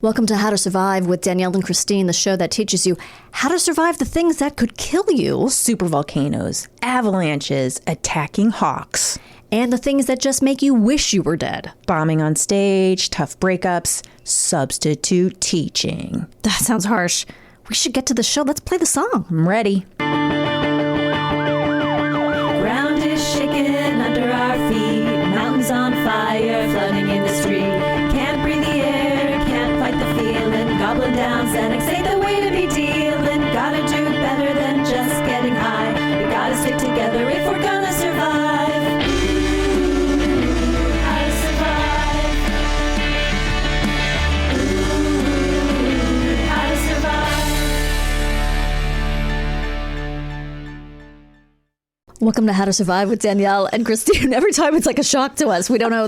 Welcome to How to Survive with Danielle and Kristine, the show that teaches you how to survive the things that could kill you. Super volcanoes, avalanches, attacking hawks. And the things that just make you wish you were dead. Bombing on stage, tough breakups, substitute teaching. That sounds harsh. We should get to the show. Let's play the song. I'm ready. Ground is shaking under our feet. Mountains on fire, flooding in the street. Can't breathe the air, can't fight the feeling. Gobbling down Xanax ain't the way to be dealing. Gotta do better than just getting high. We gotta stick together if we're gonna survive. How to survive. How to survive. Welcome to How to Survive with Danielle and Kristine. Every time it's like a shock to us. We don't know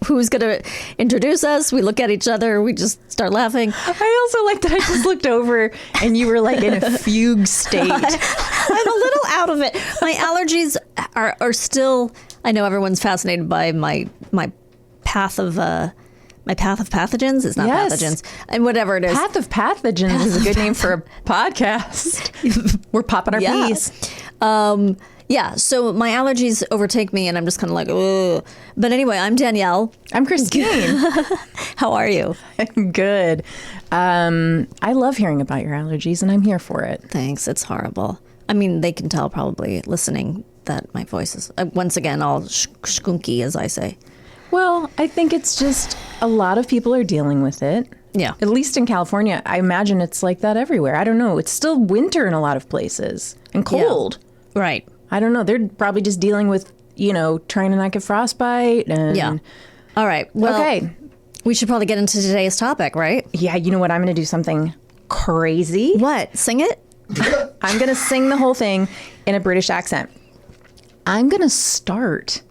who's going to introduce us. We look at each other. We just start laughing. I also like that I just looked over and you were like in a fugue state. I'm a little out of it. My allergies are still, I know everyone's fascinated by my path of pathogens. It's not pathogens. And whatever it is. Path of Pathogens is a good name for a podcast. We're popping our peas. Yeah, so my allergies overtake me and I'm just kind of like, ugh. But anyway, I'm Danielle. I'm Kristine. How are you? I'm good. I love hearing about your allergies and I'm here for it. Thanks. It's horrible. I mean, they can tell probably listening that my voice is, once again, all skunky, as I say. Well, I think it's just a lot of people are dealing with it. Yeah. At least in California. I imagine it's like that everywhere. I don't know. It's still winter in a lot of places and cold. Yeah. Right. I don't know. They're probably just dealing with, trying to not get frostbite. And... Yeah. All right. Well, okay. We should probably get into today's topic, right? Yeah. You know what? I'm going to do something crazy. What? Sing it? I'm going to sing the whole thing in a British accent. I'm going to start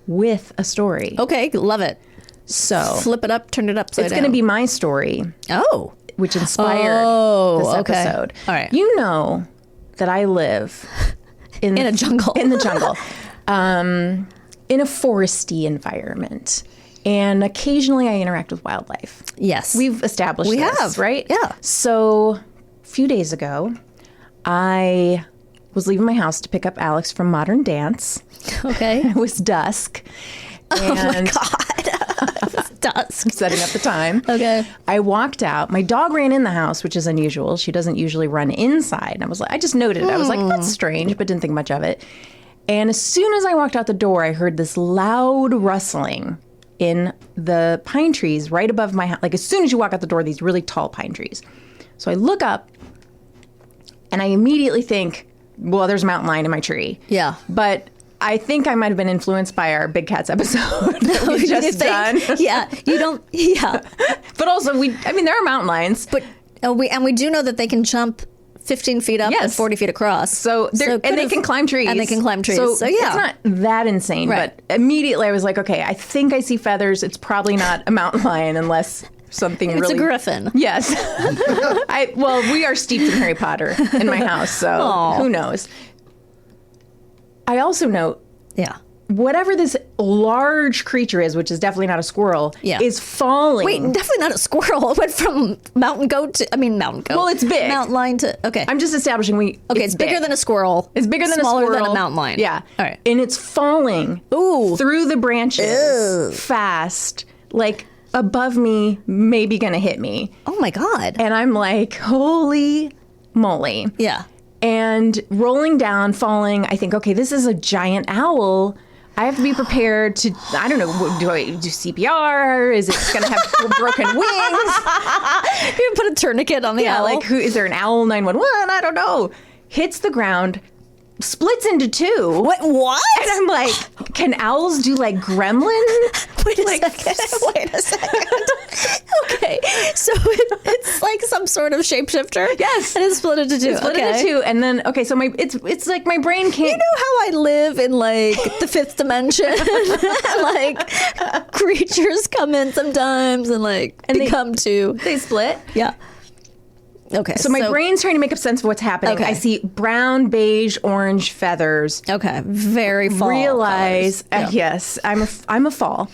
with a story. Okay. Love it. So flip it up, turn it upside down. It's going to be my story. Oh. Which inspired this episode. All right. You know that I live in a jungle. In the jungle. In a foresty environment. And occasionally I interact with wildlife. Yes. We've established we this, have. Right? Yeah. So a few days ago, I was leaving my house to pick up Alex from Modern Dance. Okay. It was dusk. Oh my God. It was dusk. Setting up the time. Okay. I walked out. My dog ran in the house, which is unusual. She doesn't usually run inside. And I just noted it. I was like, that's strange, but didn't think much of it. And as soon as I walked out the door, I heard this loud rustling in the pine trees right above my house. Like as soon as you walk out the door, these really tall pine trees. So I look up and I immediately think, well, there's a mountain lion in my tree. Yeah. But I think I might have been influenced by our Big Cats episode that we just done. Yeah, you don't. Yeah, but also there are mountain lions. But we do know that they can jump 15 feet up and 40 feet across. So they can climb trees. And they can climb trees. So yeah, it's not that insane. Right. But immediately I was like, okay, I think I see feathers. It's probably not a mountain lion unless something it's really. It's a griffin. Yes. We are steeped in Harry Potter in my house, so who knows. I also note, whatever this large creature is, which is definitely not a squirrel, is falling. Wait, definitely not a squirrel. It went from mountain goat. Well, it's big. Mountain lion to, okay. I'm just establishing it's bigger than a squirrel. It's bigger than smaller a squirrel. Than a mountain lion. Yeah. All right. And it's falling through the branches fast, like above me, maybe gonna hit me. Oh my God. And I'm like, holy moly. Yeah. And rolling down, falling, I think, okay, this is a giant owl. I have to be prepared to, I don't know, do I do CPR? Is it going to have broken wings? You put a tourniquet on the owl. Like, is there an owl 911? I don't know. Hits the ground, splits into two. What? And I'm like, can owls do like gremlin? Wait a second. Okay. So it's like some sort of shapeshifter? Yes. And it's split into two. It's split into two. And then, okay, so it's like my brain can't. You know how I live in like the fifth dimension? Like creatures come in sometimes and become two. They split? Yeah. Okay. So my brain's trying to make up sense of what's happening. Okay. I see brown, beige, orange feathers. Okay. Very fall. Realize, colors. yes, I'm a fall.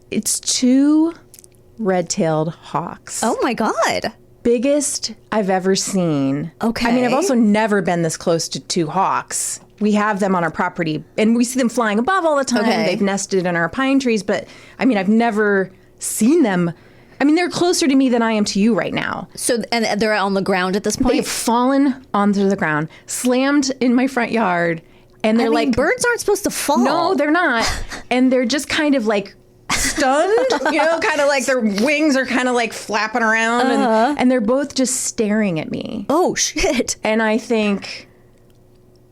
It's two red-tailed hawks. Oh my God. Biggest I've ever seen. Okay. I mean, I've also never been this close to two hawks. We have them on our property, and we see them flying above all the time. Okay. They've nested in our pine trees, but I mean, I've never seen them. I mean, they're closer to me than I am to you right now. So, and they're on the ground at this point? They've fallen onto the ground, slammed in my front yard, and they're like... birds aren't supposed to fall. No, they're not. And they're just kind of like stunned, kind of like their wings are kind of like flapping around, and they're both just staring at me. Oh, shit. And I think,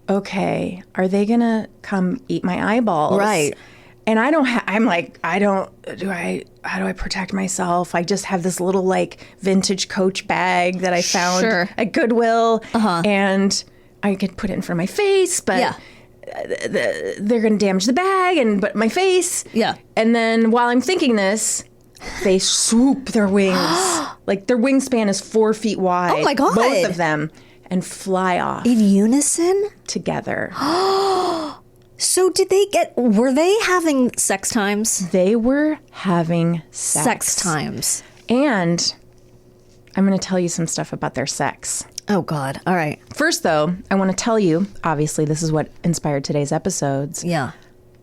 okay, are they going to come eat my eyeballs? Right. And how do I protect myself? I just have this little like vintage Coach bag that I found at Goodwill, and I could put it in front of my face, but they're going to damage the bag but my face. Yeah. And then while I'm thinking this, they swoop their wings. Like their wingspan is 4 feet wide. Oh my God. Both of them, and fly off In unison? together. So were they having sex times? They were having Sex times. And I'm going to tell you some stuff about their sex. Oh, God. All right. First, though, I want to tell you, obviously, this is what inspired today's episodes. Yeah.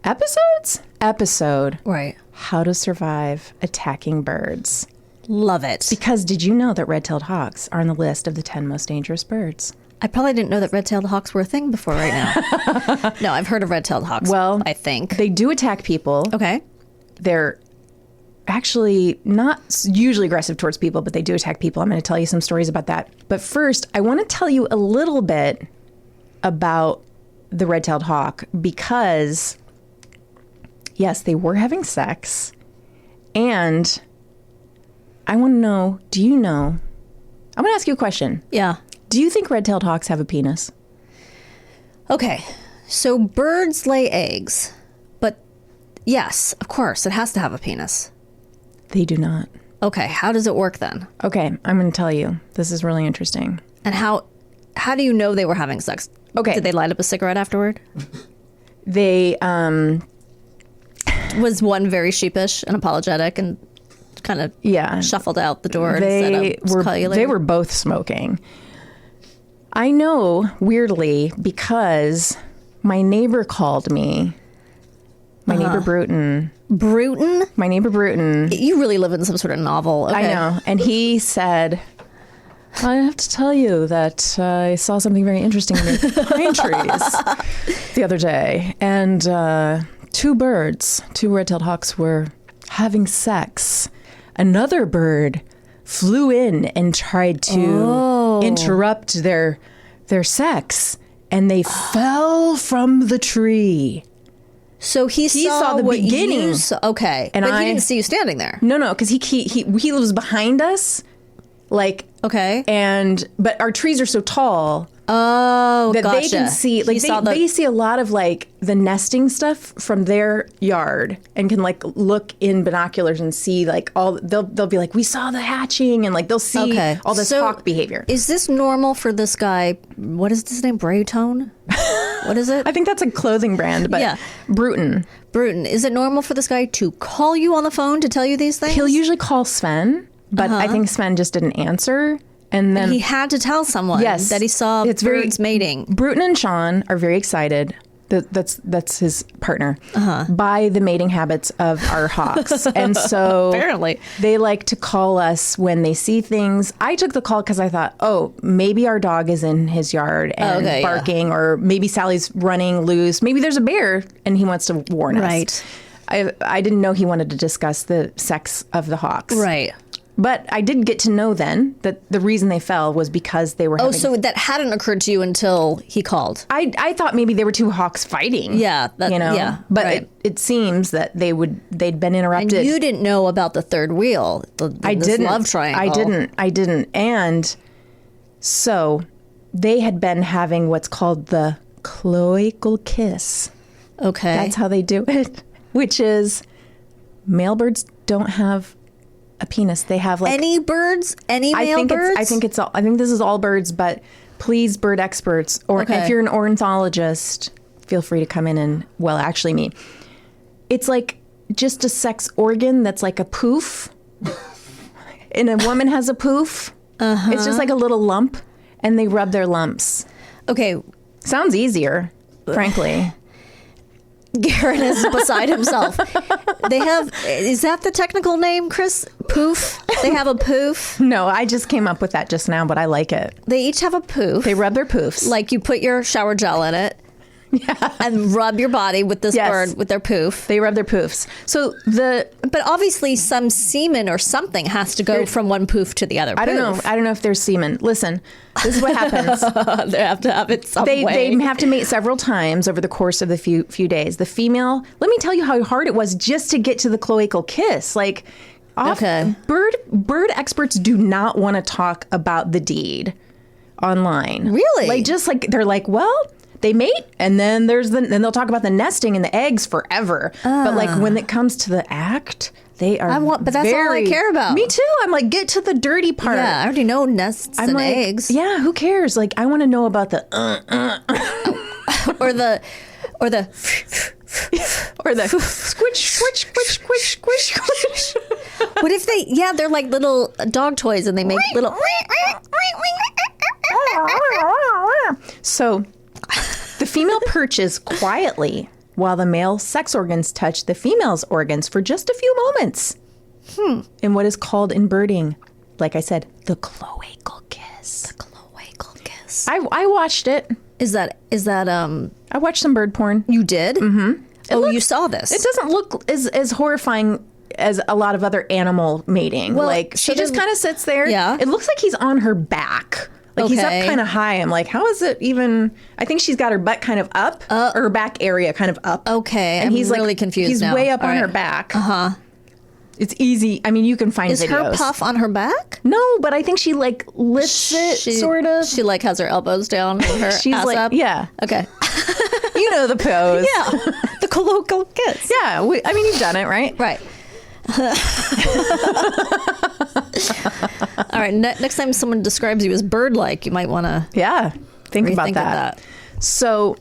Episode. Right. How to survive attacking birds. Love it. Because did you know that red-tailed hawks are on the list of the 10 most dangerous birds? I probably didn't know that red-tailed hawks were a thing before right now. No, I've heard of red-tailed hawks. Well, I think. They do attack people. Okay. They're actually not usually aggressive towards people, but they do attack people. I'm going to tell you some stories about that. But first, I want to tell you a little bit about the red-tailed hawk because, yes, they were having sex. And I want to know, do you know? I'm going to ask you a question. Yeah. Do you think red-tailed hawks have a penis? Okay. So birds lay eggs. But yes, of course, it has to have a penis. They do not. Okay. How does it work then? Okay, I'm going to tell you. This is really interesting. And how do you know they were having sex? Okay. Did they light up a cigarette afterward? They, Was one very sheepish and apologetic and kind of shuffled out the door and said, they were both smoking. I know, weirdly, because my neighbor called me. My neighbor Bruton. Bruton? My neighbor Bruton. You really live in some sort of novel. Okay. I know. And he said, I have to tell you that I saw something very interesting in the pine trees the other day. And two red-tailed hawks were having sex. Another bird flew in and tried to interrupt their sex, and they fell from the tree. So he saw the what beginning. You saw. Okay, and but he didn't see you standing there. No, because he lives behind us, like okay, but our trees are so tall. Oh, that gotcha. they can see, like they see a lot of like the nesting stuff from their yard and can like look in binoculars and see like they'll be like, we saw the hatching, and like they'll see all this hawk behavior. Is this normal for this guy? What is his name? Braytone? What is it? I think that's a clothing brand, but yeah. Bruton. Is it normal for this guy to call you on the phone to tell you these things? He'll usually call Sven, but I think Sven just didn't answer. And then he had to tell someone that he saw birds mating. Bruton and Sean are very excited. That's his partner. By the mating habits of our hawks. And so apparently they like to call us when they see things. I took the call because I thought, maybe our dog is in his yard and barking, or maybe Sally's running loose. Maybe there's a bear and he wants to warn us. Right. I didn't know he wanted to discuss the sex of the hawks. Right. But I did get to know then that the reason they fell was because they were having... so that hadn't occurred to you until he called. I thought maybe they were two hawks fighting. Yeah. But right. it seems that they'd been interrupted. And you didn't know about the third wheel, this love triangle. I didn't. And so they had been having what's called the cloacal kiss. Okay. That's how they do it, which is male birds don't have a penis. They have like any birds, any male birds. I think this is all birds, but please, bird experts, or if you're an ornithologist, feel free to come in and actually me. It's like just a sex organ that's like a poof and a woman has a poof. It's just like a little lump, and they rub their lumps. Okay. Sounds easier, frankly. Garrett is beside himself. They have, is that the technical name, Chris? Poof? They have a poof? No, I just came up with that just now, but I like it. They each have a poof. They rub their poofs. Like you put your shower gel in it. Yeah. And rub your body with this bird with their poof. They rub their poofs. But obviously some semen or something has to go from one poof to the other poof. I don't know if there's semen. Listen, this is what happens. They have to have it some way. They have to mate several times over the course of the few days. The female, let me tell you how hard it was just to get to the cloacal kiss. Like, bird experts do not want to talk about the deed online. Really? Like they're like, well, they mate, and then then they'll talk about the nesting and the eggs forever. But like when it comes to the act, they are. But that's all I care about. Me too. I'm like, get to the dirty part. Yeah, I already know nests and eggs. Yeah, who cares? Like, I want to know about the or the squish, squish, squish, squish, squish, squish. What if they're like little dog toys and they make little. So the female perches quietly while the male sex organs touch the female's organs for just a few moments. In what is called in birding, like I said, the cloacal kiss. The cloacal kiss. I watched it. Is that I watched some bird porn. You did? Mm-hmm. You saw this. It doesn't look as horrifying as a lot of other animal mating. Well, like, she just kind of sits there. Yeah. It looks like he's on her back. Like, he's up kind of high. I'm like, how is it even? I think she's got her butt kind of up, or her back area kind of up. Okay. And he's really like, confused he's now. way up on her back. Uh-huh. It's easy. I mean, you can find Is videos. her puff on her back? No, but I think she like lifts it, sort of. She like has her elbows down and her She's ass like, up? yeah. Okay. You know the pose. Yeah. The colloquial kiss. Yeah. I mean, you've done it, right? Right. All right. Next time someone describes you as bird-like, you might want to think about that. So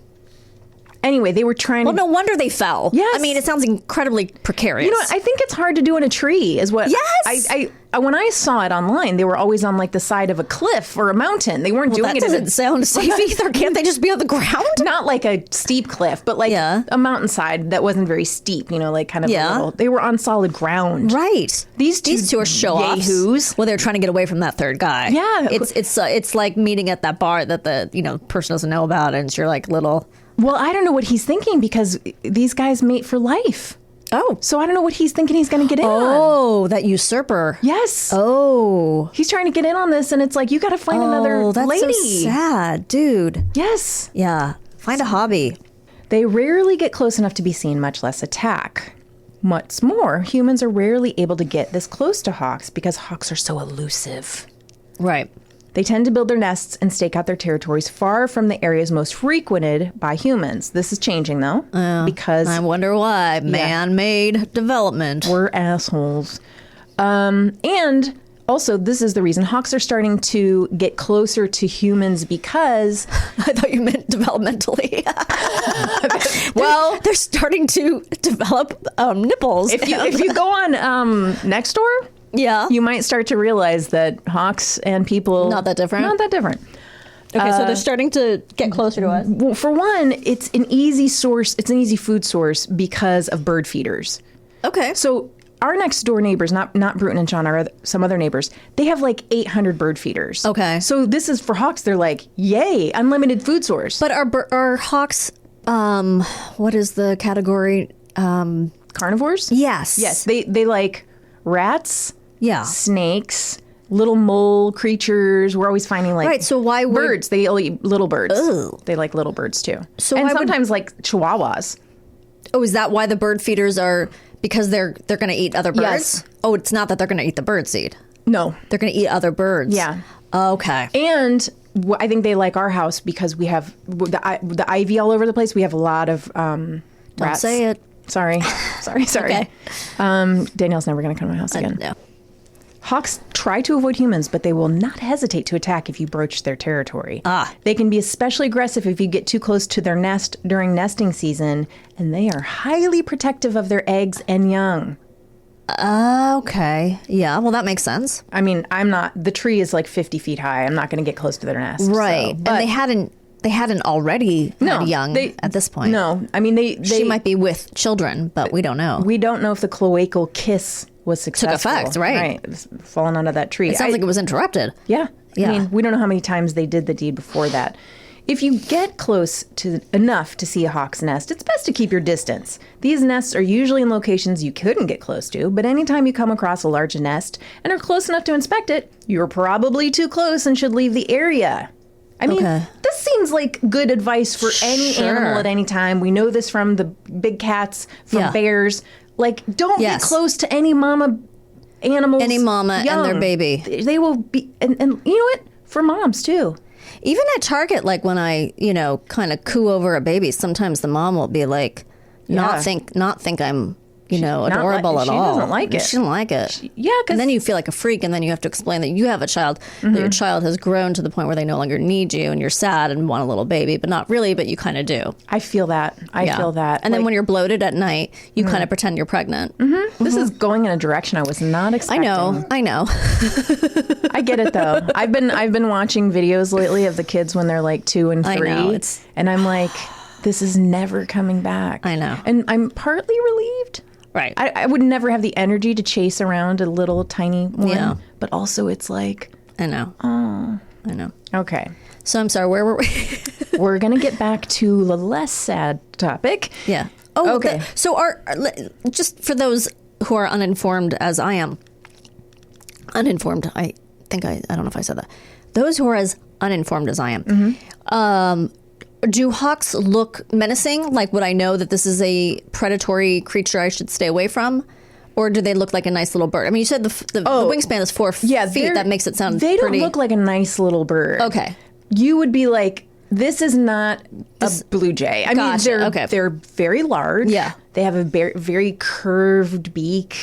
anyway, they were trying Well, no wonder they fell. Yes. I mean, it sounds incredibly precarious. You know what? I think it's hard to do in a tree is what. Yes. I when I saw it online, they were always on like the side of a cliff or a mountain. They weren't doing that it. doesn't sound safe either. Can't they just be on the ground? Not like a steep cliff, but like a mountainside that wasn't very steep. You know, like kind of a little. They were on solid ground. Right. These two are show-offs. Yahoos. Well, they're trying to get away from that third guy. Yeah. It's like meeting at that bar that the person doesn't know about, and it's your like little. Well, I don't know what he's thinking because these guys mate for life. Oh. So I don't know what he's thinking he's going to get in on. Oh, that usurper. Yes. Oh. He's trying to get in on this, and it's like, you got to find another that's lady. So sad, dude. Yes. Yeah. Find a hobby. They rarely get close enough to be seen, much less attack. What's more, humans are rarely able to get this close to hawks because hawks are so elusive. Right. They tend to build their nests and stake out their territories far from the areas most frequented by humans. This is changing, though, because... I wonder why. Man-made development. We're assholes. And also, this is the reason hawks are starting to get closer to humans because... I thought you meant developmentally. Well, they're starting to develop nipples. If you go on Nextdoor... Yeah. You might start to realize that hawks and people... Not that different? Not that different. Okay, so they're starting to get closer to us. Well, for one, it's an easy source. It's an easy food source because of bird feeders. Okay. So our next door neighbors, not Bruton and Sean, some other neighbors, they have like 800 bird feeders. Okay. So this is for hawks. They're like, yay, unlimited food source. But are hawks, what is the category? Carnivores? Yes. Yes. They like rats... Yeah. Snakes, little mole creatures. We're always finding like so why would birds? They all eat little birds. Ugh. They like little birds too. So and why sometimes like chihuahuas. Oh, is that why the bird feeders are? Because they're going to eat other birds? Yes. Oh, it's not that they're going to eat the bird seed. No, they're going to eat other birds. Yeah. Okay. And I think they like our house because we have the ivy all over the place. We have a lot of Don't rats. say it. Sorry. Okay. Danielle's never going to come to my house again. No. Hawks try to avoid humans, but they will not hesitate to attack if you broach their territory. They can be especially aggressive if you get too close to their nest during nesting season, and they are highly protective of their eggs and young. Okay. Yeah. Well, that makes sense. I mean, the tree is like 50 feet high. I'm not going to get close to their nest. Right. So, but And they hadn't already had young at this point. No. I mean, She might be with children, but we don't know. we don't know if the cloacal kiss was successful. effect, right. Right. It was falling onto that tree. It sounds like it was interrupted. Yeah. Yeah. I mean, we don't know how many times they did the deed before that. If you get close to enough to see a hawk's nest, it's best to keep your distance. These nests are usually in locations you couldn't get close to, but anytime you come across a large nest and are close enough to inspect it, you're probably too close and should leave the area. I mean, Okay. this seems like good advice for any Sure. animal at any time. We know this from the big cats, from Yeah. bears. Like, don't Yes. get close to any mama animals. Any mama and their young. baby. They will be, and you know what? For moms too. Even at Target, like when I, kind of coo over a baby, sometimes the mom will be like, not think I'm, adorable at all. She doesn't like it. She doesn't like it. Yeah, 'cause- and then you feel like a freak, and then you have to explain that you have a child, that your child has grown to the point where they no longer need you, and you're sad and want a little baby, but not really, but you kind of do. I feel that. I feel that. And then when you're bloated at night, you kind of pretend you're pregnant. this is going in a direction I was not I expecting. know. I get it though. I've been watching videos lately of the kids when they're like 2 and 3, I know, and I'm like, this is never coming back. I know. And I'm partly relieved. Right. I would never have the energy to chase around a little tiny one, Yeah. but also it's like, I know. I know. okay, So I'm sorry, where were we? we're gonna get back to the less sad topic. Yeah. Oh, Okay. So just for those who are uninformed, as I am, uninformed. I don't know if I said that. Those who are as uninformed as I am, do hawks look menacing? Like, would I know that this is a predatory creature I should stay away from? Or do they look like a nice little bird? I mean, you said the wingspan is 4 feet. That makes it sound They pretty... don't look like a nice little bird. Okay. You would be like, this is not a blue jay. I Gotcha, mean, okay. they're very large. Yeah. They have a very curved beak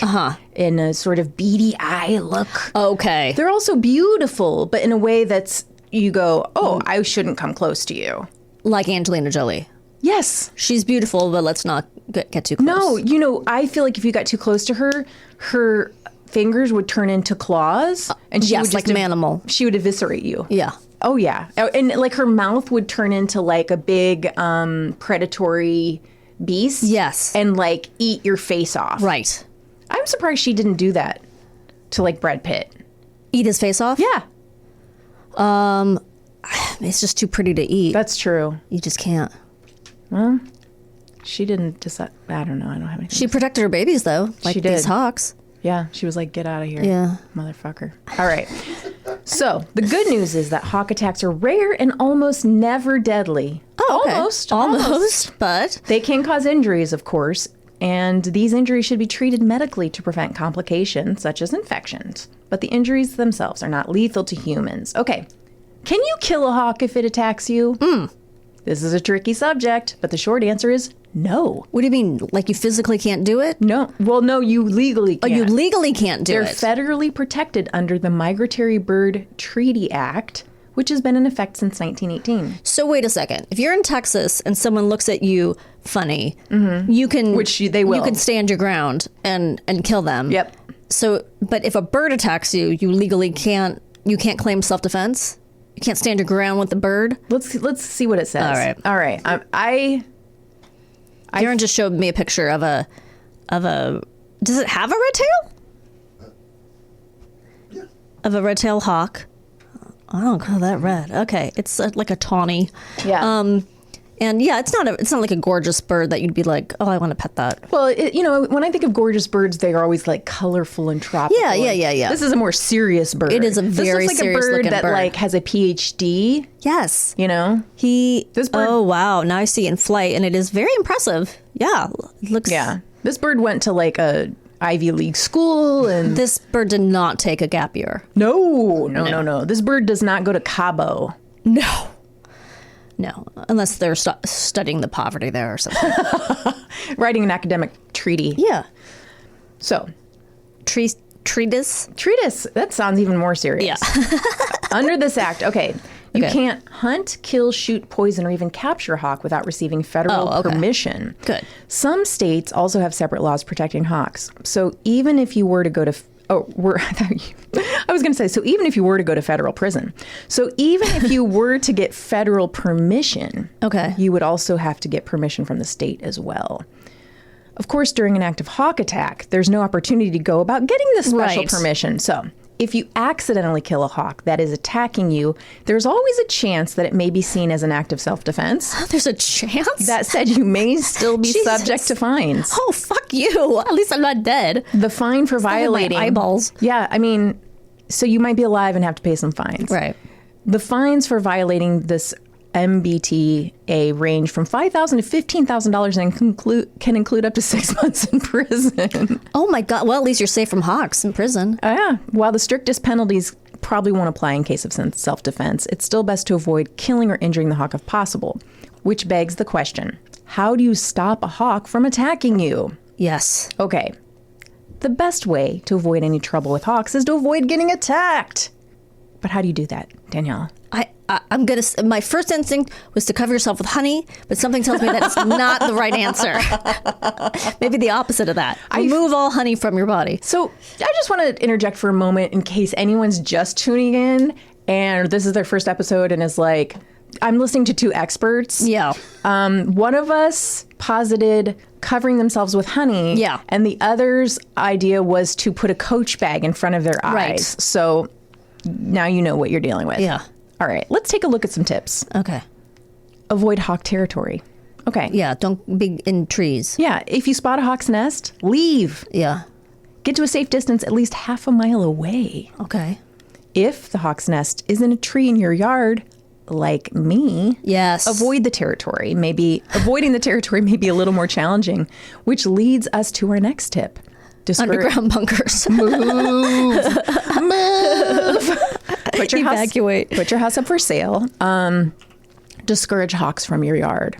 and a sort of beady eye look. Okay. They're also beautiful, but in a way that's, you go, oh, I shouldn't come close to you. Like Angelina Jolie. Yes. She's beautiful, but let's not get too close. No, I feel like if you got too close to her, her fingers would turn into claws. And she yes, would like an animal. She would eviscerate you. Yeah. Oh, yeah. And like her mouth would turn into like a big predatory beast. Yes. And like eat your face off. Right. I'm surprised she didn't do that to like Brad Pitt. Eat his face off? Yeah. It's just too pretty to eat. That's true. You just can't. She didn't decide. I don't know. I don't have anything. She protected her babies, though, like She did. these hawks. Yeah. She was like, get out of here. Yeah. Motherfucker. All right. So the good news is that hawk attacks are rare and almost never deadly. Oh, okay. Almost. But They can cause injuries, of course, and these injuries should be treated medically to prevent complications such as infections. But the injuries themselves are not lethal to humans. Okay, can you kill a hawk if it attacks you? This is a tricky subject, but the short answer is no. what do you mean? Like you physically can't do it? No. Well, no, you legally Oh, can't. you legally can't do They're it. federally protected under the Migratory Bird Treaty Act, which has been in effect since 1918. So wait a second. If you're in Texas and someone looks at you funny, you can They will. You can stand your ground and kill them. Yep. So, but if a bird attacks you, you legally can't. You can't claim self-defense. You can't stand your ground with the bird. Let's see what it says. All right. All right. Karen just showed me a picture of a. Does it have a red tail? Yeah. Of a red tail hawk. I don't call that red. Okay, it's like a tawny. Yeah. And yeah, it's not like a gorgeous bird that you'd be like, oh, I want to pet that. Well, when I think of gorgeous birds, they are always like colorful and tropical. Yeah. This is a more serious bird. It is a very this looks like serious a bird looking that bird. like has a PhD. Yes. This bird. Oh wow! Now I see it in flight, and it is very impressive. Yeah, it looks. Yeah. This bird went to like a Ivy League school, and This bird did not take a gap year. no. This bird does not go to Cabo. No, unless they're studying the poverty there or something. Writing an academic treaty. Yeah. So, Treatise. treatise. That sounds even more serious. Yeah. Under this act, okay, You Okay. can't hunt, kill, shoot, poison, or even capture a hawk without receiving federal permission. Good. Some states also have separate laws protecting hawks. So even if you were to go to I was going to say, so even if you were to go to federal prison, so even if you were to get federal permission, Okay. you would also have to get permission from the state as well. Of course, during an active hawk attack, there's no opportunity to go about getting this special Right. permission. So if you accidentally kill a hawk that is attacking you, there's always a chance that it may be seen as an act of self-defense. There's a chance? That said, you may still be Jesus. subject to fines. Oh, fuck you. At least I'm not dead. The fine for violating my eyeballs. Yeah, I mean, so you might be alive and have to pay some fines. Right. The fines for violating this MBTA range from $5,000 to $15,000 and can include up to 6 months in prison. Oh, my God. Well, at least you're safe from hawks in prison. Yeah. While the strictest penalties probably won't apply in case of self-defense, it's still best to avoid killing or injuring the hawk if possible, which begs the question, how do you stop a hawk from attacking you? Yes. Okay. The best way to avoid any trouble with hawks is to avoid getting attacked. But how do you do that, Danielle? I'm going to, my first instinct was to cover yourself with honey, but something tells me that it's not the right answer. Maybe the opposite of that. Remove all honey from your body. So I just want to interject for a moment in case anyone's just tuning in and this is their first episode and is like, I'm listening to two experts. Yeah. One of us posited covering themselves with honey. Yeah. And the other's idea was to put a Coach bag in front of their eyes. Right. So now you know what you're dealing with. Yeah. All right. Let's take a look at some tips. Okay. Avoid hawk territory. Okay. Yeah. Don't be in trees. Yeah. If you spot a hawk's nest, leave. Yeah. Get to a safe distance at least half a mile away. Okay. If the hawk's nest is in a tree in your yard, like me, Yes. avoid the territory. Maybe avoiding the territory may be a little more challenging, which leads us to our next tip. Underground bunkers. Put your Evacuate. Put your house up for sale. Discourage hawks from your yard.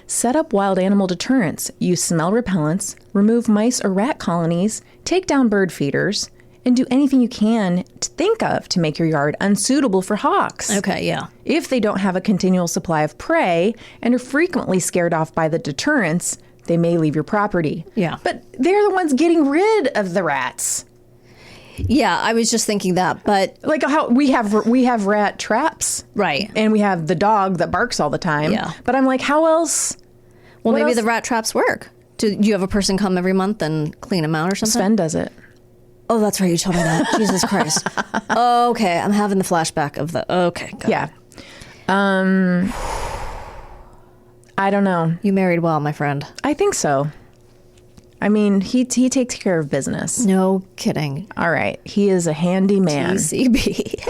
Set up wild animal deterrents. Use smell repellents. Remove mice or rat colonies. Take down bird feeders. And do anything you can to think of to make your yard unsuitable for hawks. Okay. Yeah. If they don't have a continual supply of prey and are frequently scared off by the deterrents, they may leave your property. Yeah. But they're the ones getting rid of the rats. Yeah. I was just thinking that, but Like how we have rat traps. right. And we have the dog that barks all the time. Yeah. But I'm like, how else? Well, what maybe else? the rat traps work. Do you have a person come every month and clean them out or something? Sven does it. Oh, that's right. You told me that. Jesus Christ. Okay. I'm having the flashback of the. Okay. Got it. Yeah. I don't know. You married well, my friend. I think so. I mean, he takes care of business. No kidding. All right. He is a handy man. TCB.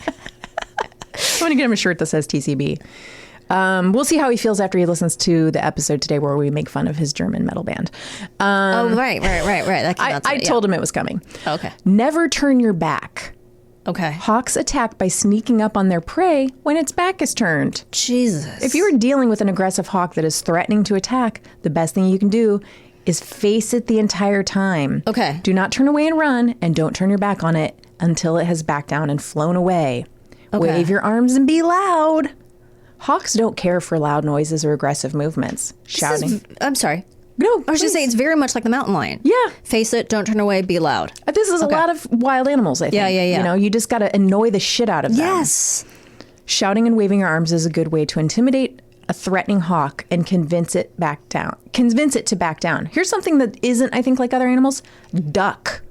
I'm going to get him a shirt that says TCB. We'll see how he feels after he listens to the episode today where we make fun of his German metal band. Oh, right. That came out I today, told him it was coming. yeah. Okay. Never turn your back. Okay. Hawks attack by sneaking up on their prey when its back is turned. Jesus. If you are dealing with an aggressive hawk that is threatening to attack, the best thing you can do is face it the entire time. Okay. Do not turn away and run, and don't turn your back on it until it has backed down and flown away. Okay. Wave your arms and be loud. Hawks don't care for loud noises or aggressive movements. Shouting. I'm sorry. No, I was just please. saying it's very much like the mountain lion. Yeah. Face it, don't turn away, be loud. This is a lot of wild animals, I think. Yeah. You know, you just got to annoy the shit out of them. Yes. Shouting and waving your arms is a good way to intimidate a threatening hawk and convince it to back down. Here's something that isn't, I think, like other animals. Duck.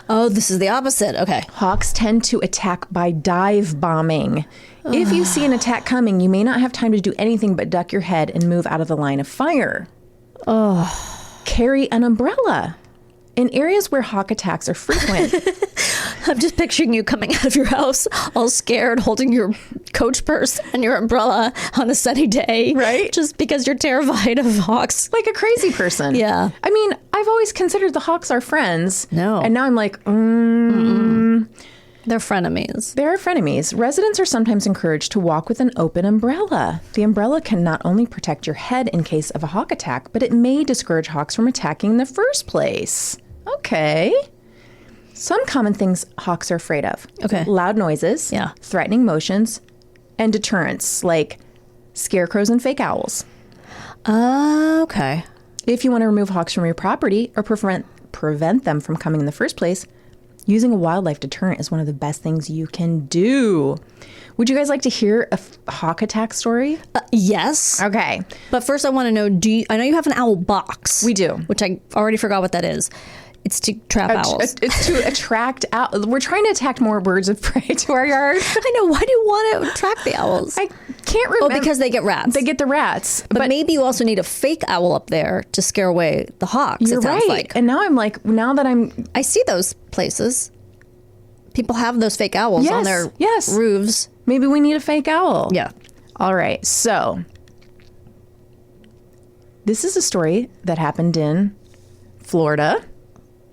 Oh, this is the opposite. Okay. Hawks tend to attack by dive bombing. If you see an attack coming, you may not have time to do anything but duck your head and move out of the line of fire. Carry an umbrella. In areas where hawk attacks are frequent, I'm just picturing you coming out of your house all scared, holding your Coach purse and your umbrella on a sunny day. Right. Just because you're terrified of hawks. like a crazy person. Yeah. I mean, I've always considered the hawks our friends. No. And now I'm like, They're frenemies. There are frenemies. Residents are sometimes encouraged to walk with an open umbrella. The umbrella can not only protect your head in case of a hawk attack, but it may discourage hawks from attacking in the first place. Okay. Some common things hawks are afraid of. Okay. Loud noises. Yeah. Threatening motions. and deterrents like scarecrows and fake owls. Okay. If you want to remove hawks from your property or prevent them from coming in the first place, using a wildlife deterrent is one of the best things you can do. Would you guys like to hear a hawk attack story? Yes. Okay. But first I want to know, I know you have an owl box. We do. Which I already forgot what that is. It's to trap owls. It's to attract owls. We're trying to attract more birds of prey to our yard. I know. Why do you want to attract the owls? I can't remember. Oh, because they get rats. They get the rats. But maybe you also need a fake owl up there to scare away the hawks. You're it sounds right. like. And now that I see those places. People have those fake owls on their roofs. Maybe we need a fake owl. Yeah. All right. So this is a story that happened in Florida.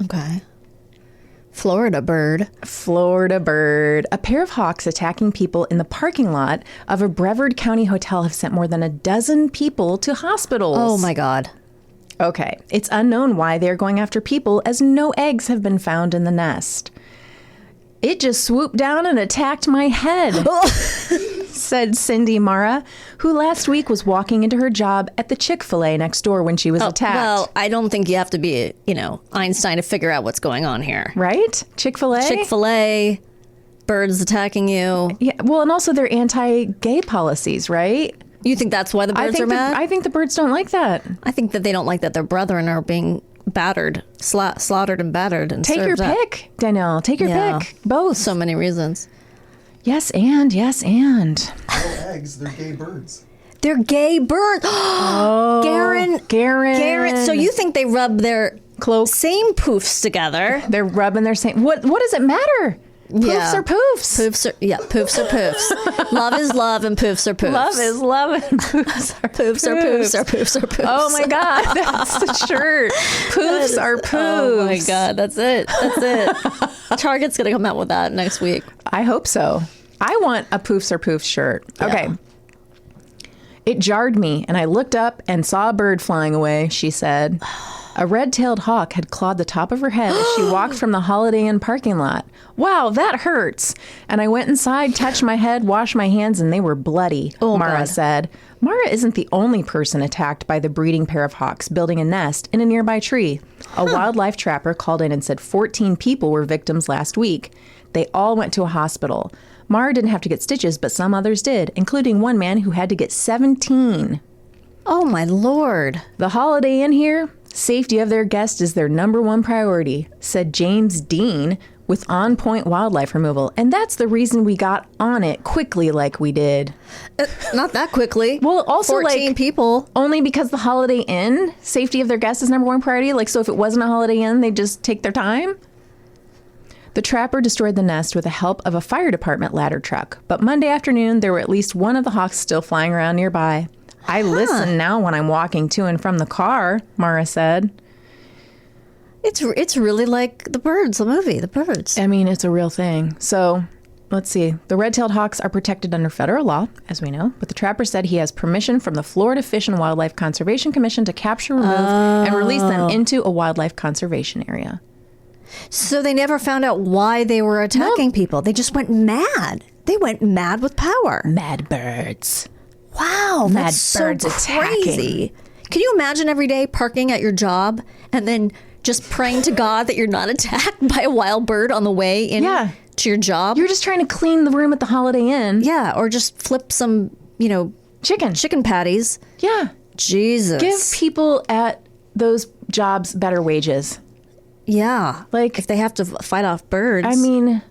Okay. Florida bird. A pair of hawks attacking people in the parking lot of a Brevard County hotel have sent more than a dozen people to hospitals. Oh, my God. Okay. It's unknown why they're going after people, as no eggs have been found in the nest. It just swooped down and attacked my head, said Cindy Mara, who last week was walking into her job at the Chick-fil-A next door when she was attacked. Well, I don't think you have to be, Einstein to figure out what's going on here. Right? Chick-fil-A? Chick-fil-A, birds attacking you. Yeah. Well, and also their anti-gay policies, right? You think that's why the birds are mad? I think the birds don't like that. I think that they don't like that their brethren are being battered, slaughtered and battered and Take your served up. pick, Danielle. Take your pick. Both. So many reasons. Yes, and. No eggs, they're gay birds. They're gay birds. Oh, Garen. So you think they rub their same poofs together? They're rubbing their same. What does it matter? Poofs are poofs. Poofs are poofs. Love is love and poofs are poofs. Love is love and poofs are poofs are poofs are poofs are poofs. Oh my God, that's the shirt. Poofs are poofs. Oh my God, that's it. Target's gonna come out with that next week. I hope so. I want a poofs are poofs shirt. Yeah. Okay. It jarred me, and I looked up and saw a bird flying away, she said. A red-tailed hawk had clawed the top of her head as she walked from the Holiday Inn parking lot. Wow, that hurts. And I went inside, touched my head, washed my hands, and they were bloody, Mara said. Mara isn't the only person attacked by the breeding pair of hawks building a nest in a nearby tree. A wildlife trapper called in and said 14 people were victims last week. They all went to a hospital. Mara didn't have to get stitches, but some others did, including one man who had to get 17. Oh, my Lord. The Holiday Inn here, safety of their guests is their number one priority, said James Dean with On Point Wildlife Removal. And that's the reason we got on it quickly like we did. Not that quickly. Well, also 14 people. Only because the Holiday Inn, safety of their guests is number one priority. So if it wasn't a Holiday Inn, they'd just take their time. The trapper destroyed the nest with the help of a fire department ladder truck. But Monday afternoon, there were at least one of the hawks still flying around nearby. I listen now when I'm walking to and from the car, Mara said. It's really like The Birds, the movie, The Birds. I mean, it's a real thing. So, let's see. The red-tailed hawks are protected under federal law, as we know, but the trapper said he has permission from the Florida Fish and Wildlife Conservation Commission to capture, remove, and release them into a wildlife conservation area. So they never found out why they were attacking people. They just went mad. They went mad with power. Mad birds. Wow, Mad that's birds so crazy. attacking. Can you imagine every day parking at your job and then just praying to God that you're not attacked by a wild bird on the way in to your job? You're just trying to clean the room at the Holiday Inn. Yeah, or just flip some, chicken patties. Yeah. Jesus. Give people at those jobs better wages. Yeah. Like if they have to fight off birds. I mean,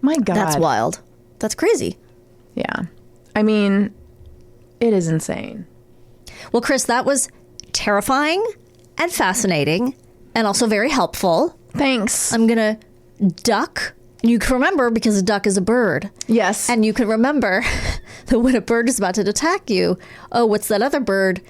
my God. That's wild. That's crazy. Yeah. I mean, it is insane. Well, Chris, that was terrifying and fascinating and also very helpful. Thanks. I'm going to duck. You can remember because a duck is a bird. Yes. And you can remember that when a bird is about to attack you, oh, what's that other bird?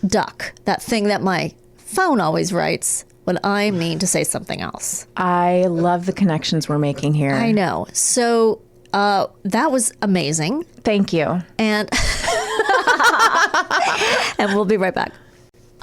Duck. That thing that my phone always writes when I mean to say something else. I love the connections we're making here. I know. So that was amazing. Thank you. And and we'll be right back.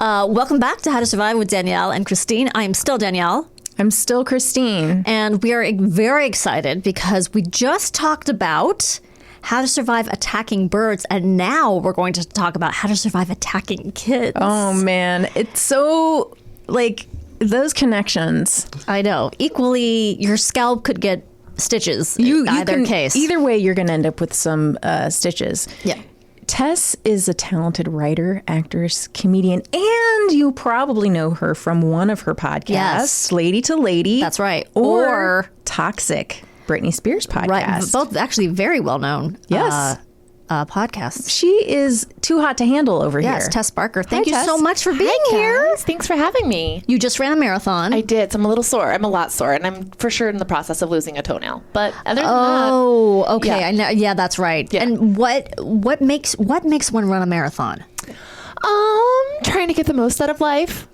Welcome back to How to Survive with Danielle and Kristine. I am still Danielle. I'm still Kristine. And we are very excited because we just talked about how to survive attacking birds, and now we're going to talk about how to survive attacking kids. Oh man, it's so like those connections. I know. Equally, your scalp could get stitches in either case. Either way, you're going to end up with some stitches. Yeah. Tess is a talented writer, actress, comedian, and you probably know her from one of her podcasts, Yes. Lady to Lady. That's right. Or Toxic, Britney Spears podcast. Right. Both actually very well known. Yes. Podcasts. She is too hot to handle over Yes, here. Tess Barker. Thank Hi, you Tess. so much for being Hi, here. guys. Thanks for having me. You just ran a marathon. I did. So I'm a little sore. I'm a lot sore, and I'm for sure in the process of losing a toenail. But other than Oh, okay. Yeah. I know. Yeah, that's right. Yeah. And what makes one run a marathon? that, trying to get the most out of life.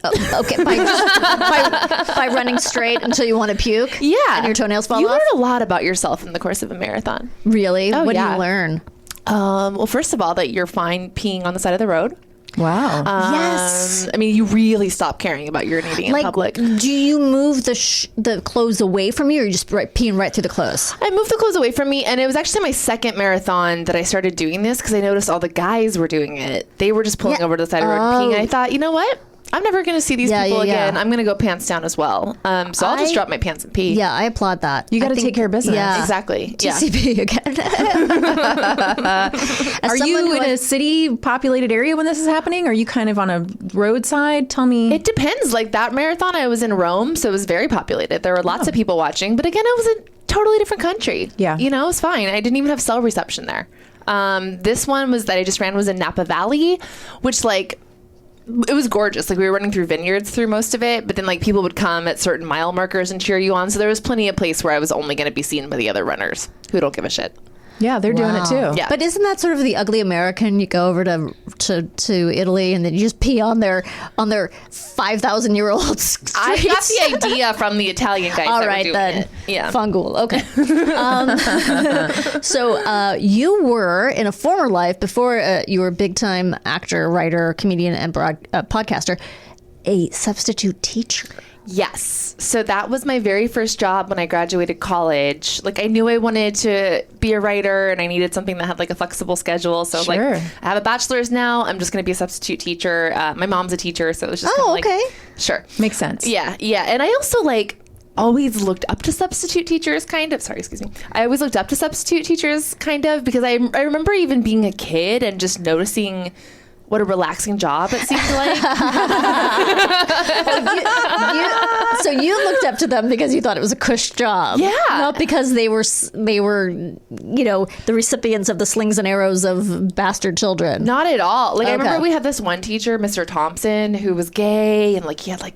Oh, okay, by running straight until you want to puke. Yeah, and your toenails fall You off. learn a lot about yourself in the course of a marathon. Really? Oh, What do yeah. you learn? Well, first of all, that you're fine peeing on the side of the road. Wow. Yes. I mean, you really stop caring about urinating in public. Do you move the clothes away from you, or you just peeing right through the clothes? I moved the clothes away from me, and it was actually my second marathon that I started doing this because I noticed all the guys were doing it. They were just pulling Yeah. over to the side of the road and peeing. And I thought, you know what? I'm never going to see these Yeah, people yeah, again. yeah. I'm going to go pants down as well. So I'll just drop my pants and pee. Yeah, I applaud that. You got to I think- take care of business. Yeah, Exactly. Yeah. TCP again. Are you in a city populated area when this is happening? Are you kind of on a roadside? Tell me. It depends. Like that marathon, I was in Rome, so it was very populated. There were lots of people watching, but again, I was in a totally different country. Yeah. You know, it was fine. I didn't even have cell reception there. This one was that I just ran was in Napa Valley, which it was gorgeous. Like we were running through vineyards through most of it, but then like people would come at certain mile markers and cheer you on. So there was plenty of place where I was only going to be seen by the other runners who don't give a shit. Yeah, they're doing it too. Yeah. But isn't that sort of the ugly American? You go over to Italy and then you just pee on their 5,000-year-old streets. I got the idea from the Italian guys. All that right were doing then. it. Yeah. Fungul. Okay. So you were in a former life before you were a big-time actor, writer, comedian, and podcaster, a substitute teacher. Yes. So that was my very first job when I graduated college. Like I knew I wanted to be a writer and I needed something that had like a flexible schedule. So Sure. like I have a bachelor's now. I'm just going to be a substitute teacher. My mom's a teacher, so it was just Oh, kinda like, okay. sure. Makes sense. Yeah. Yeah. And I also always looked up to substitute teachers kind of. Sorry, excuse me. I always looked up to substitute teachers kind of because I remember even being a kid and just noticing what a relaxing job it seemed like. So you looked up to them because you thought it was a cush job. Yeah. Not because they were, the recipients of the slings and arrows of bastard children. Not at all. Like I Okay. remember we had this one teacher, Mr. Thompson, who was gay and he had a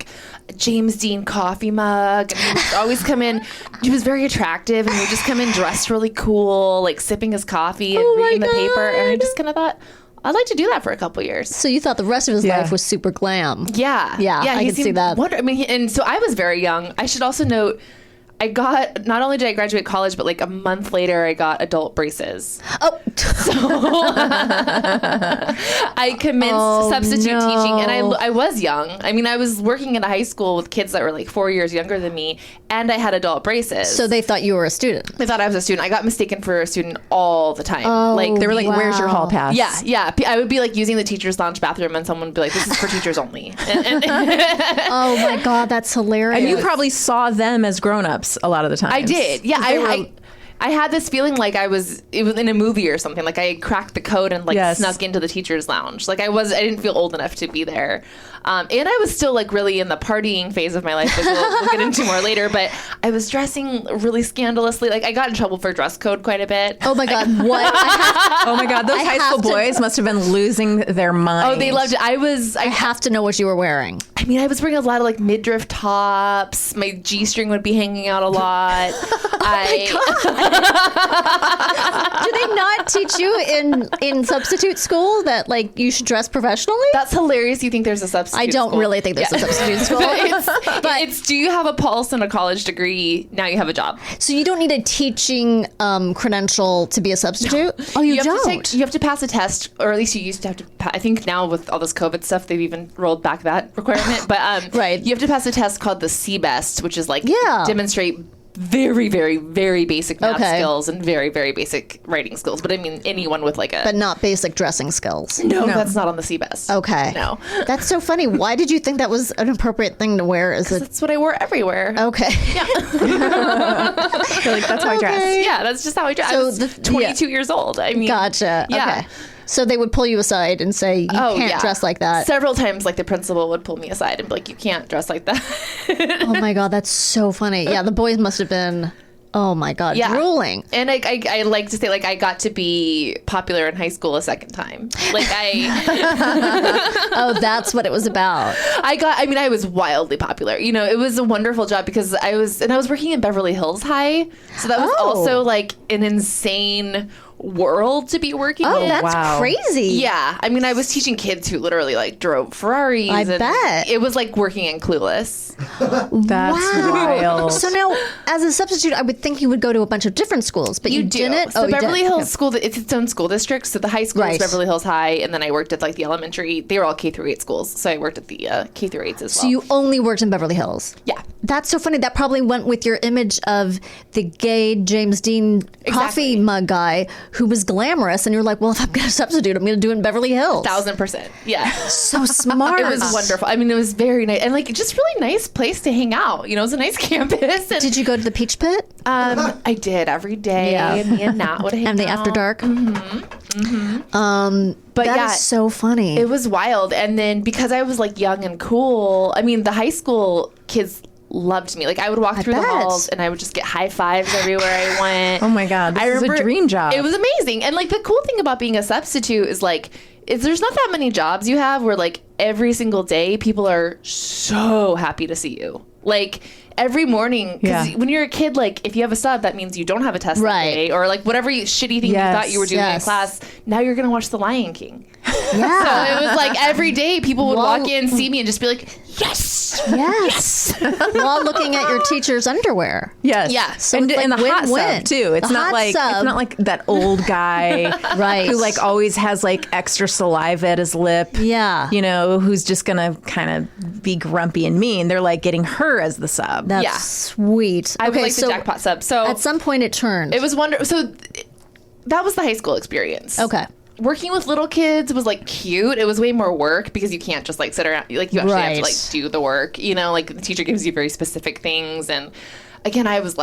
James Dean coffee mug and he would always come in. He was very attractive and he would just come in dressed really cool, sipping his coffee and reading the paper. And I just kind of thought, I'd like to do that for a couple years. So you thought the rest of his life was super glam. Yeah. Yeah, I he can see seemed that. and so I was very young. I should also note, not only did I graduate college, but a month later, I got adult braces. Oh, I commenced substitute no. teaching, and I was young. I mean, I was working in a high school with kids that were 4 years younger than me, and I had adult braces. so they thought you were a student. They thought I was a student. I got mistaken for a student all the time. They were like, "Where's your hall pass?" Yeah, yeah. I would be using the teacher's lounge bathroom, and someone would be like, "This is for teachers only." Oh my God, that's hilarious. And you probably saw them as grown-ups a lot of the time. I did. Yeah, I had this feeling like it was in a movie or something. Like I cracked the code and Yes. snuck into the teacher's lounge. I didn't feel old enough to be there. And I was still really in the partying phase of my life, which we'll get into more later. But I was dressing really scandalously. I got in trouble for dress code quite a bit. Oh my God, what? Oh my God, those high school boys must have been losing their minds. Oh, they loved it. I have to know what you were wearing. I mean, I was wearing a lot of midriff tops. My G-string would be hanging out a lot. Do they not teach you in substitute school that you should dress professionally? That's hilarious. You think there's a substitute I don't school. really think there's a substitute school. It's do you have a pulse and a college degree? Now you have a job. So you don't need a teaching credential to be a substitute? No. Oh, you don't? You have to pass a test, or at least you used to have to. I think now with all this COVID stuff, they've even rolled back that requirement. But Right. you have to pass a test called the CBEST, which is Yeah. demonstrate very, very, very basic math Okay. skills and very, very basic writing skills. But I mean, anyone with like a... But not basic dressing skills. no, that's not on the CBEST. Okay. No. That's so funny. Why did you think that was an appropriate thing to wear? Is it That's what I wore everywhere. okay? You're like, that's how I dress. Yeah, that's just how I dress. So I was the- 22 years old. I mean... Gotcha. Yeah. Okay. So they would pull you aside and say, you can't dress like that. Several times, like, the principal would pull me aside and be like, you can't dress like that. Oh my God, that's so funny. Yeah, the boys must have been, oh my God, drooling. And I like to say, like, I got to be popular in high school a second time. Like, Oh, that's what it was about. I was wildly popular. You know, it was a wonderful job because I was working in Beverly Hills High. So that was also, like, an insane world to be working in. Oh, that's wow. crazy. Yeah. I mean, I was teaching kids who literally, like, drove Ferraris. I and bet. It was like working in Clueless. That's wild. So now, as a substitute, I would think you would go to a bunch of different schools, but you didn't. So you Beverly didn't. Hills School, it's its own school district. So the high school Right. is Beverly Hills High, and then I worked at like the elementary. They were all K through 8 schools, so I worked at the K through 8s as well. So you only worked in Beverly Hills. Yeah. That's so funny. That probably went with your image of the gay James Dean coffee mug guy who was glamorous, and you're like, well, if I'm going to substitute, I'm going to do it in Beverly Hills. 1,000%. Yeah. So smart. It was wonderful. I mean, it was very nice and like just really nice place to hang out. You know, it was a nice campus. And, Did you go to the Peach Pit? I did every day. Yeah. And me and Nat would hang And the out. After Dark? But That yeah, is so funny. it was wild. And then because I was like young and cool, I mean, the high school kids loved me. Like I would walk through the bet. halls and I would just get high fives everywhere I went. Oh my God, this is a dream job. It was amazing. And like the cool thing about being a substitute is like there's not that many jobs you have where like every single day people are so happy to see you. Like every morning, because when you're a kid, like if you have a sub, that means you don't have a test Right. that day, or like whatever shitty thing you thought you were doing in Yes. class. Now you're gonna watch The Lion King. Yeah. So it was like every day people would While- walk in, see me, and just be like, "Yes, Yes. While looking at your teacher's underwear. Yes. Yeah. So and, it's and like the hot win-win. sub too. It's The not hot like sub. it's not like that old guy Right. who like always has like extra saliva at his lip. Yeah. You know, who's just gonna kind of be grumpy and mean. They're like getting her as the sub. That's Yeah. sweet. I was like the jackpot sub." So at some point it turned. it was wonderful. So that was the high school experience. Okay. Working with little kids was like cute. It was way more work because you can't just like sit around. Like you actually have to Right. like do the work. You know, like the teacher gives you very specific things. And again, I was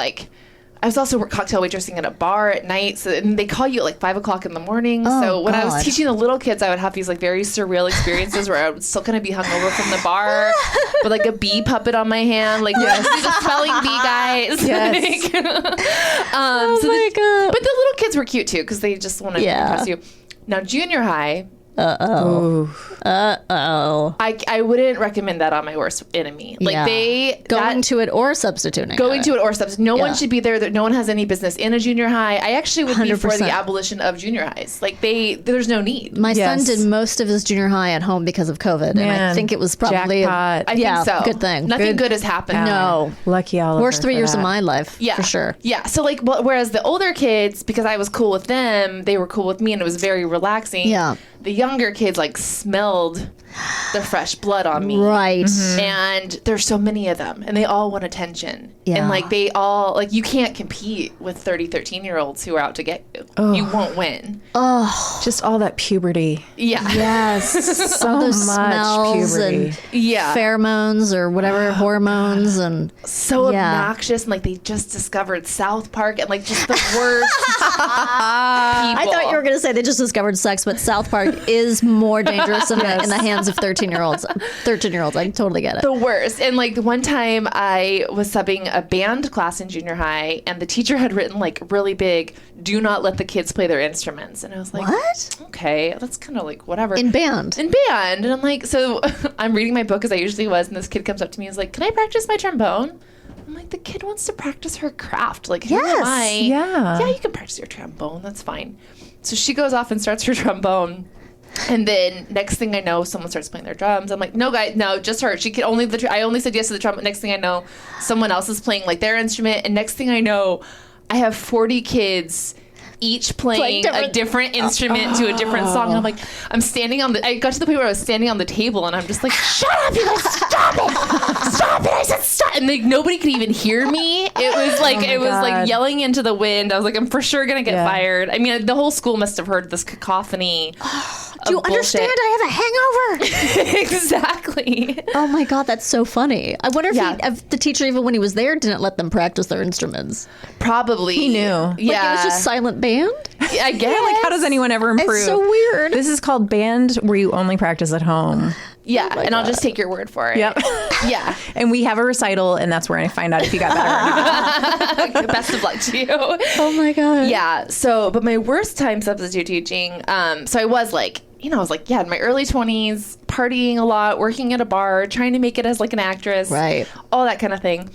also cocktail waitressing at a bar at night. So and they call you at like 5 o'clock in the morning. So when I was God. teaching the little kids, I would have these like very surreal experiences where I would still kind of be hungover from the bar with like a bee puppet on my hand, like the spelling bee guys. Yes. Oh my God. But the little kids were cute too because they just want to Yeah. impress you. Now junior high, Oh. I wouldn't recommend that on my worst enemy. Like Yeah. Going to it or substituting. going to it or subs. No one Yeah. should be there. That no one has any business in a junior high. I actually would be for 100%. the abolition of junior highs. Like there's no need. My Yes. son did most of his junior high at home because of COVID, and I Man, think it was probably jackpot. I yeah, think so. good thing. Nothing Good. good has happened. No, Lucky all worst 3 years of my life. Yeah, for sure. Yeah. So like, whereas the older kids, because I was cool with them, they were cool with me, and it was very relaxing. Yeah. The younger kids like smelled the fresh blood on me. Right. And there's so many of them and they all want attention. Yeah. And like they all like you can't compete with 13-year-olds who are out to get you. You won't win. Just all that puberty. Yeah. Yes. So All those much smells puberty. and Yeah. pheromones or whatever hormones and So Yeah. obnoxious and like they just discovered South Park and like just the worst people. I thought you were going to say they just discovered sex, but South Park is more dangerous in the hands of 13-year-olds. 13-year-olds, I totally get it. the worst. And like the one time I was subbing a band class in junior high and the teacher had written like really big, "Do not let the kids play their instruments." And I was like, What? Okay, that's kind of like whatever. In band. In band. And I'm like, so I'm reading my book as I usually was, and this kid comes up to me and is like, "Can I practice my trombone?" I'm like, the kid wants to practice her craft. Like, who am Yes, I? yeah. Yeah, you can practice your trombone. That's fine. So she goes off and starts her trombone. And then next thing I know, someone starts playing their drums. I'm like, no, guys, no, just her. She can only. I only said yes to the trumpet. Next thing I know, someone else is playing like their instrument. And next thing I know, I have 40 kids each playing a different instrument to a different song. And I'm like, I got to the point where I was standing on the table and I'm just like, shut up, you guys, stop it. Stop it. I said stop. And like nobody could even hear me. It was like, like yelling into the wind. I was like, I'm for sure going to get fired. I mean, the whole school must have heard this cacophony. Do you understand? I have a hangover. Exactly. Oh my God, that's so funny. I wonder if the teacher, even when he was there, didn't let them practice their instruments. Probably. He knew. Yeah. Like it was just silent band? I guess. Yeah, like how does anyone ever improve? It's so weird. This is called band where you only practice at home. Yeah, and I'll just take your word for it. Yep. Yeah. And we have a recital, and that's where I find out if you got better or not. Best of luck to you. Oh my God. Yeah. So, but my worst time substitute teaching, so I was like, in my early 20s, partying a lot, working at a bar, trying to make it as like an actress. Right. All that kind of thing.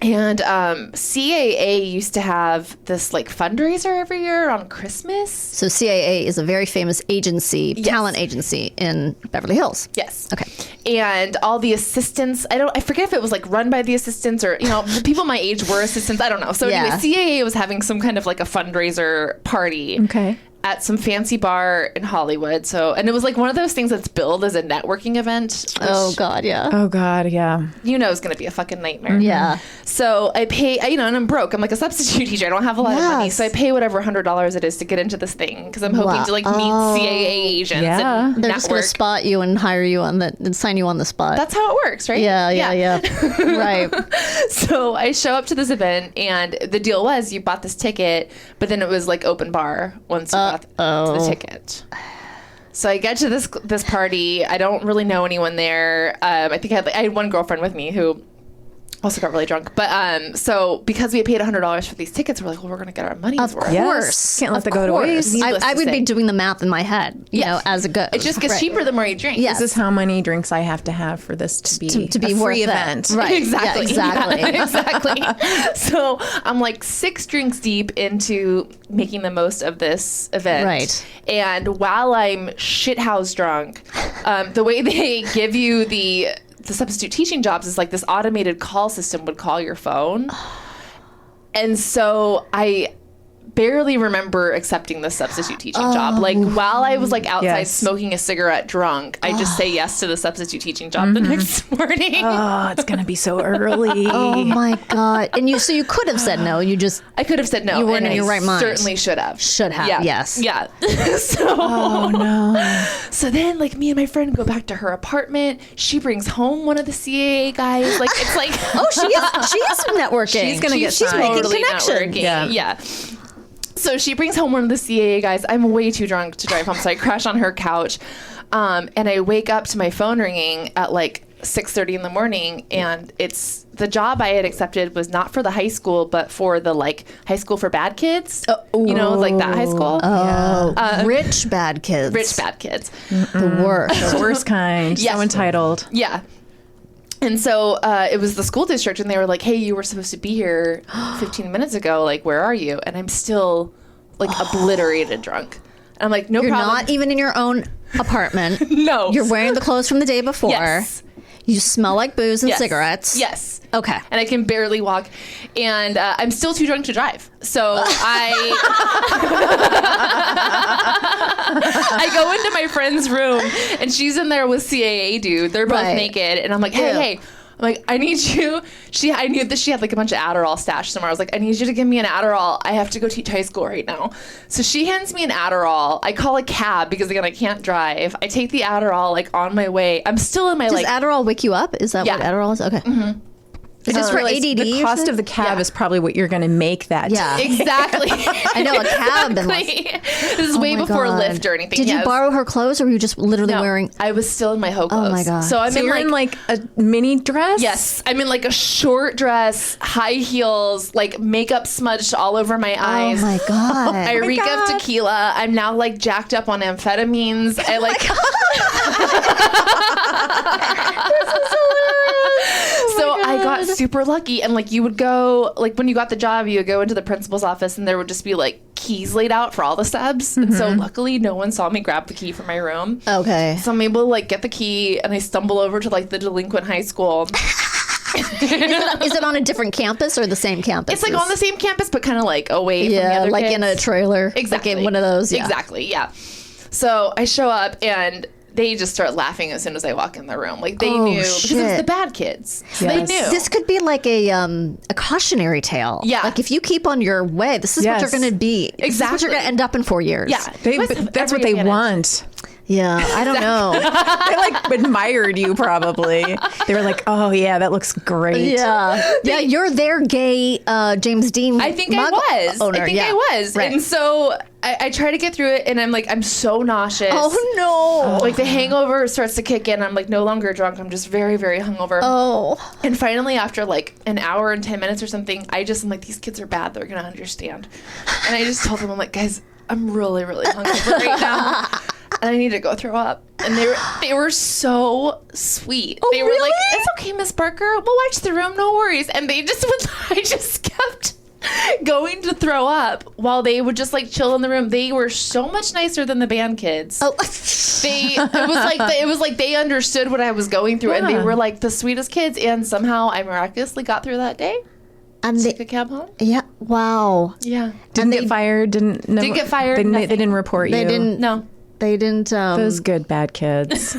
And CAA used to have this like fundraiser every year on Christmas. So CAA is a very famous agency, talent agency in Beverly Hills. Yes. Okay. And all the assistants, I forget if it was like run by the assistants or, the people my age were assistants. I don't know. So anyway, CAA was having some kind of like a fundraiser party. Okay. At some fancy bar in Hollywood. So, and it was like one of those things that's billed as a networking event. Oh God, yeah. Oh God, yeah. It's going to be a fucking nightmare. Yeah. So I pay, and I'm broke. I'm like a substitute teacher. I don't have a lot of money. So I pay whatever $100 it is to get into this thing because I'm hoping to like meet CAA agents and They're just going to spot you and hire you and sign you on the spot. That's how it works, right? Yeah. Right. So I show up to this event and the deal was you bought this ticket, but then it was like open bar once you got to the ticket. So I get to this party. I don't really know anyone there. I think I had one girlfriend with me who also got really drunk. But so because we had paid $100 for these tickets, we're like, well, we're going to get our money's worth. Of course. Can't let that go to waste. I would be doing the math in my head, as it goes. It just gets cheaper the more you drink. Yes. This is how many drinks I have to have for this to be a free worth event. It. Right. Exactly. Yeah, exactly. Exactly. So I'm like 6 drinks deep into making the most of this event. Right. And while I'm shithouse drunk, the way they give you the substitute teaching jobs is like this automated call system would call your phone. And so I barely remember accepting the substitute teaching job. Like while I was like outside smoking a cigarette drunk, I just say yes to the substitute teaching job the next morning. Oh, it's going to be so early. Oh my God. And you could have said no. I could have said no. You weren't and in your right mind. Certainly should have. Yes. Yeah. Oh no. So then like me and my friend go back to her apartment. She brings home one of the CAA guys. Like it's like she is networking. She's going to get she's signed. making totally connections. networking. Yeah. So she brings home one of the CAA guys. I'm way too drunk to drive home, so I crash on her couch. And I wake up to my phone ringing at like 6:30 in the morning, and it's the job I had accepted was not for the high school, but for the like high school for bad kids. Like that high school. Rich bad kids. Rich bad kids. The worst. The worst kind. Yes. So entitled. Yeah. And so it was the school district, and they were like, hey, you were supposed to be here 15 minutes ago. Like, where are you? And I'm still, like, obliterated drunk. And I'm like, no problem. You're not even in your own apartment. No. You're wearing the clothes from the day before. Yes. You smell like booze and Yes. cigarettes. Yes. Okay. And I can barely walk. And I'm still too drunk to drive. So I go into my friend's room, and she's in there with CAA dude. They're both naked. And I'm like, hey. I'm like, I need you. I knew that she had like a bunch of Adderall stashed somewhere. I was like, I need you to give me an Adderall. I have to go teach high school right now. So she hands me an Adderall. I call a cab because again, I can't drive. I take the Adderall like on my way. I'm still in my Does Adderall wake you up? Is that what Adderall is? Okay. Mm-hmm. Is this for ADD? The cost of the cab is probably what you're going to make that. Yeah. Exactly. I know, a cab. Exactly. This is way before Lyft or anything. Did you borrow her clothes, or were you just literally wearing? I was still in my hoe clothes. Oh my God. So I'm in like a mini dress? Yes. I'm in like a short dress, high heels, like makeup smudged all over my eyes. Oh my God. I reek of tequila. I'm now like jacked up on amphetamines. I like. So I got super lucky, and like you would go, like when you got the job, you would go into the principal's office, and there would just be like keys laid out for all the subs. And so luckily no one saw me grab the key from my room. Okay. So I'm able to like get the key, and I stumble over to like the delinquent high school. Is it on a different campus or the same campus? It's like on the same campus, but kind of like away from the yeah, other like kids. in a trailer. Exactly. Like in one of those. Yeah. Exactly, yeah. So I show up and they just start laughing as soon as I walk in the room. Like they knew because it was shit. the bad kids. Yes. They knew. This could be like a cautionary tale. Yeah. Like if you keep on your way, this is what Yes. you're going to be. This is what Exactly. you're going to end up in 4 years. Yeah. But that's what they want. Yeah. I don't know. They like admired you probably. They were like, oh yeah, that looks great. Yeah. Yeah. You're their gay James Dean. I think I mug was. owner. I think yeah. I was. Right. And so I try to get through it and I'm like, I'm so nauseous. Oh no. Like the hangover starts to kick in. I'm like no longer drunk. I'm just very, very hungover. Oh. And finally, after like an hour and 10 minutes or something, I'm like, these kids are bad. They're going to understand. And I just told them, I'm like, guys, I'm really, really hungover right now. And I need to go throw up. And they were so sweet. Oh, They were really? like, it's okay, Miss Barker. We'll watch the room. No worries. And they just I just kept going to throw up while they would just like chill in the room. They were so much nicer than the band kids. Oh. It was like they understood what I was going through, and they Yeah. were like the sweetest kids. And somehow I miraculously got through that day. And Took they, a cab home. yeah. Wow. Yeah, Didn't get fired. Didn't get fired, They nothing. didn't report you. They didn't. no. They didn't. Those good bad kids.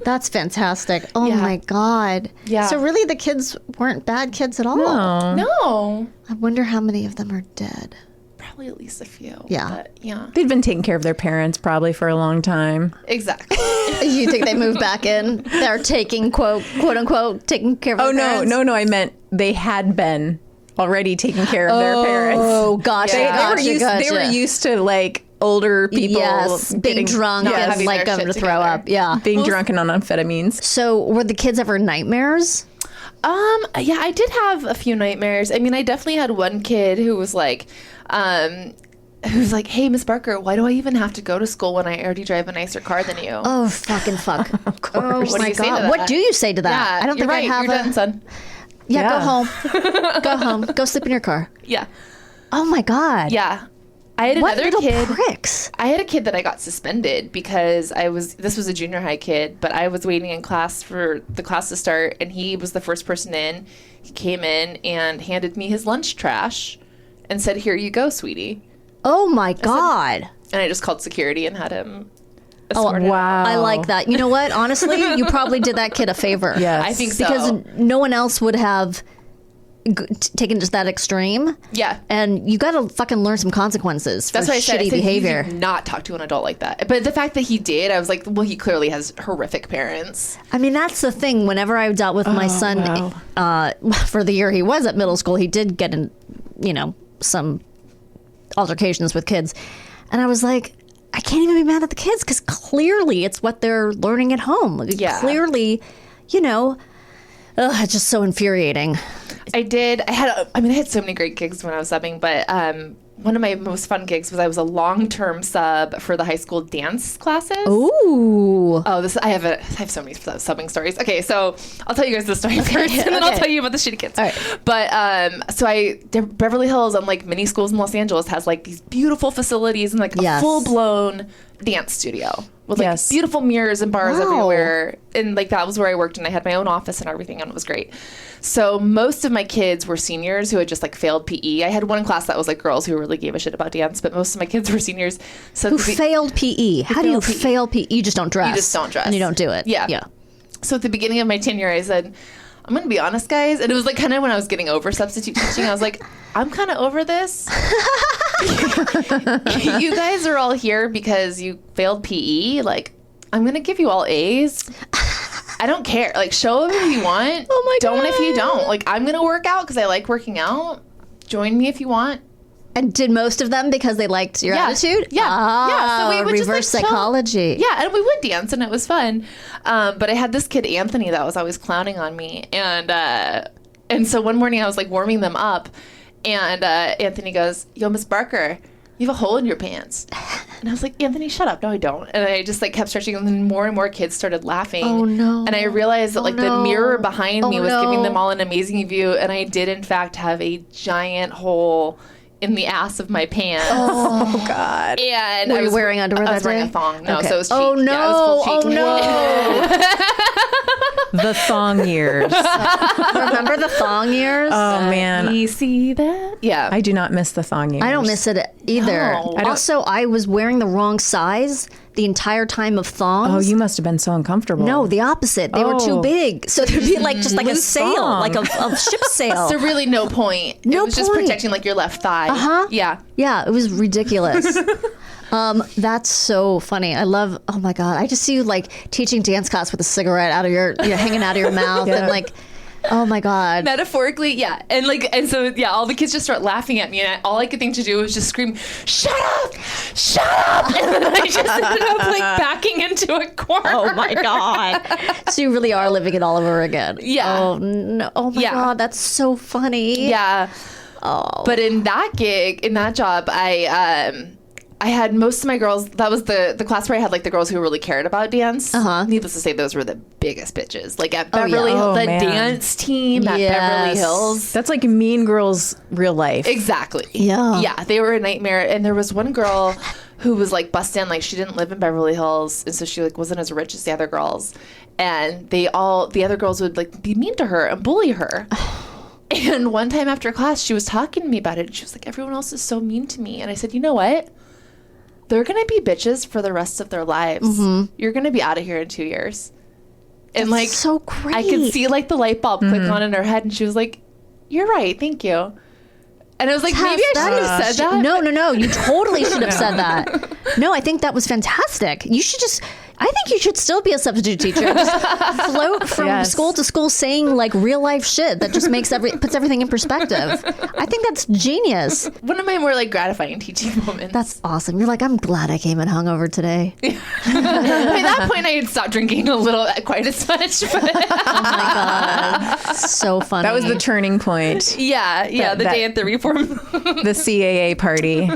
That's fantastic. Oh Yeah. my God. Yeah. So really, the kids weren't bad kids at all. No. No, I wonder how many of them are dead. probably at least a few. Yeah. but yeah, They'd been taking care of their parents probably for a long time. exactly. You think they moved back in? They're taking quote unquote taking care of. Oh their parents? no! I meant they had been already taking care of their parents. Oh, gotcha. They were gotcha. used to like older people Yes, being getting drunk not and having like their them to shit throw together. up. Yeah. being drunk and on amphetamines. So were the kids ever nightmares? Yeah, I did have a few nightmares. I mean, I definitely had one kid who was like, hey, Miss Barker, why do I even have to go to school when I already drive a nicer car than you? Oh, fucking fuck. Of course. Oh What do my you say to God. that? What do you say to that? Yeah, I don't you're think right. I have You're a... done, son. Yeah, Yeah. go home. Go home. Go sleep in your car. Yeah, Oh my God. yeah. I had What another little kid. pricks. I had a kid that I got suspended because this was a junior high kid, but I was waiting in class for the class to start, and he was the first person in. He came in and handed me his lunch trash and said, "Here you go, sweetie." Oh my God. And I just called security and had him Oh, escorted out. Wow. I like that. You know what? Honestly, you probably did that kid a favor. Yes. I think so. Because no one else would have taken just that extreme. Yeah. And you got to fucking learn some consequences for That's why I said, shitty behavior. You do not talk to an adult like that. But the fact that he did, I was like, well, he clearly has horrific parents. I mean, that's the thing. Whenever I dealt with my son for the year he was at middle school, he did get in, some altercations with kids. And I was like, I can't even be mad at the kids because clearly it's what they're learning at home. Yeah. Clearly, it's just so infuriating. I had so many great gigs when I was subbing, but one of my most fun gigs was I was a long-term sub for the high school dance classes. Ooh. Oh, I have so many subbing stories. Okay, so I'll tell you guys the story first, and then I'll okay. tell you about the shitty kids. All right. But Beverly Hills, unlike many schools in Los Angeles, has like these beautiful facilities and like a Yes. full-blown dance studio with like Yes. beautiful mirrors and bars Wow. everywhere. And like that was where I worked, and I had my own office and everything, and it was great. So most of my kids were seniors who had just like failed PE. I had one class that was like girls who really gave a shit about dance, but most of my kids were seniors. So Who failed PE? How do you failed PE. fail PE? You just don't dress. You just don't dress. And you don't do it. Yeah. Yeah. So at the beginning of my tenure, I said, I'm going to be honest, guys. And it was like kind of when I was getting over substitute teaching. I was like, I'm kind of over this. You guys are all here because you failed PE. Like, I'm going to give you all A's. I don't care. Like, show them if you want. Oh my Don't if you God. don't. Like, I'm going to work out because I like working out. Join me if you want. And did most of them because they liked your attitude? Yeah. Ah, So we would reverse just, like, chill. psychology. Yeah, and we would dance, and it was fun. But I had this kid, Anthony, that was always clowning on me. And so one morning I was, like, warming them up. And Anthony goes, "Yo, Miss Barker, you have a hole in your pants." And I was like, "Anthony, shut up." "No, I don't." And I just, like, kept stretching, and then more and more kids started laughing. Oh, no. And I realized that, like, the no. mirror behind me Oh, was giving no. them all an amazing view. And I did, in fact, have a giant hole in the ass of my pants. Oh God. And Were I you was wearing underwear I that was wearing day? a thong. No, Okay. so it was cheek. Oh, no. Yeah, it was full cheek. Oh, no. The thong years. Remember the thong years? Oh, man. You see that? Yeah. I do not miss the thong years. I don't miss it either. No. Also, I was wearing the wrong size the entire time of thongs. Oh, you must have been so uncomfortable. No, the opposite. They were too Oh. big. So there'd be like just like a Loose sail, thong. like a ship sail. So really no point. No it was just point. protecting like your left thigh. Uh-huh. Yeah. Yeah, it was ridiculous. That's so funny. I love, oh my God. I just see you like teaching dance class with a cigarette out of hanging out of your mouth and like, oh my God. Metaphorically, yeah. And so all the kids just start laughing at me, and all I could think to do was just scream, "Shut up! Shut up!" And then I just ended up like backing into a corner. Oh my God. So you really are living it all over again. Yeah. Oh no. Oh my Yeah. God. That's so funny. Yeah. Oh. But in that gig, in that job, I had most of my girls. That was the class where I had like the girls who really cared about dance. Needless to say, those were the biggest bitches. Like at Beverly yeah. Hills, Oh, the man. dance team at Beverly Yes. Hills. That's like Mean Girls real life. Exactly. Yeah. Yeah, they were a nightmare. And there was one girl who was like bussed in, like she didn't live in Beverly Hills, and so she like wasn't as rich as the other girls. And the other girls would like be mean to her and bully her. And one time after class, she was talking to me about it, and she was like, "Everyone else is so mean to me." And I said, "You know what? They're gonna be bitches for the rest of their lives. You're gonna be out of here in 2 years." And like, so great. I could see like the light bulb click on in her head, and she was like, "You're right, thank you." And I was like, maybe I should have said that. No. You totally should have said that. No, I think that was fantastic. You should I think you should still be a substitute teacher. Just float from Yes. school to school saying like real life shit that just puts everything in perspective. I think that's genius. One of my more like gratifying teaching moments. That's awesome. You're like, I'm glad I came in hungover today. By that point, I had stopped drinking a little, quite as much. But Oh my God. So funny. That was the turning point. yeah, the that- day at the reform. The CAA party.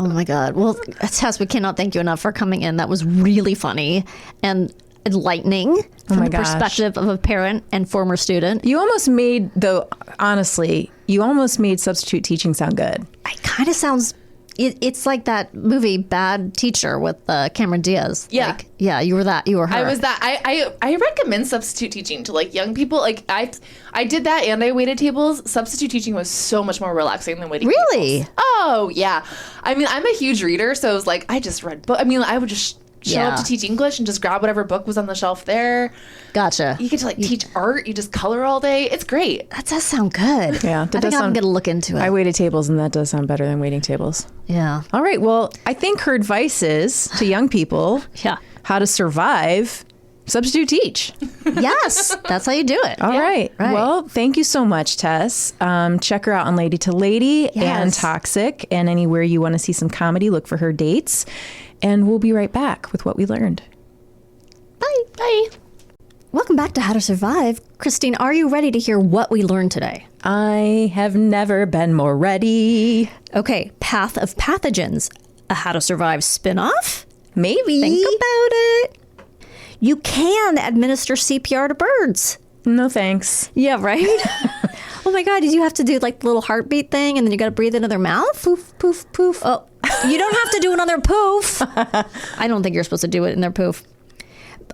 Oh my God. Well, Tess, we cannot thank you enough for coming in. That was really funny and enlightening from my the gosh. perspective of a parent and former student. You almost made, though, honestly, you almost made substitute teaching sound good. It kind of sounds. It's like that movie Bad Teacher with Cameron Diaz. Yeah. Like, yeah, you were that. You were her. I was that. I recommend substitute teaching to like young people. Like I did that and I waited tables. Substitute teaching was so much more relaxing than waiting Really? tables. Oh yeah. I mean, I'm a huge reader, so it was like I just read book. I mean, I would just show Yeah. up to teach English and just grab whatever book was on the shelf there. Gotcha. You get to like teach art. You just color all day. It's great. That does sound good. Yeah, I that think does I'm sound- going to look into it. I waited tables, and that does sound better than waiting tables. Yeah. All right. Well, I think her advice is to young people Yeah. how to survive, substitute teach. Yes. That's how you do it. All right. right. Well, thank you so much, Tess. Check her out on Lady to Lady and Yes. Toxic, and anywhere you want to see some comedy, look for her dates. And we'll be right back with what we learned. Bye. Bye. Welcome back to How to Survive. Kristine, are you ready to hear what we learned today? I have never been more ready. Okay. Path of Pathogens, a How to Survive spinoff? Maybe. Think about it. You can administer CPR to birds. No thanks. Yeah, right? Oh my God, did you have to do like the little heartbeat thing and then you got to breathe into their mouth? Poof, poof, poof. Oh, you don't have to do another poof. I don't think you're supposed to do it in their poof.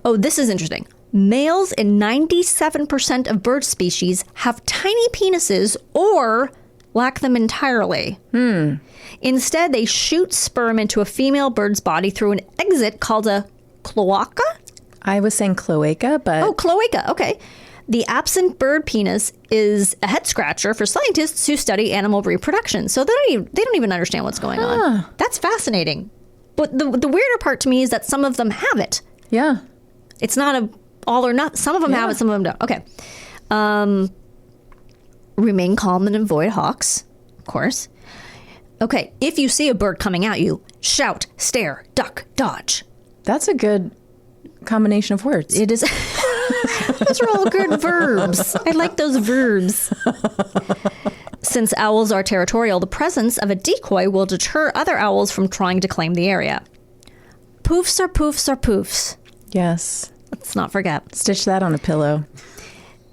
Oh, this is interesting. Males in 97% of bird species have tiny penises or lack them entirely. Instead, they shoot sperm into a female bird's body through an exit called a cloaca. I was saying cloaca, but Oh, cloaca. Okay. The absent bird penis is a head scratcher for scientists who study animal reproduction. So they don't even understand what's going on. That's fascinating. But the weirder part to me is that some of them have it. yeah. It's not a all or not. Some of them have it, some of them don't. Okay. Remain calm and avoid hawks, of course. Okay. If you see a bird coming at you, shout, stare, duck, dodge. That's a good combination of words. It is. Those are all good verbs. I like those verbs. Since owls are territorial, the presence of a decoy will deter other owls from trying to claim the area. Poofs are poofs are poofs. Yes. Let's not forget. Stitch that on a pillow.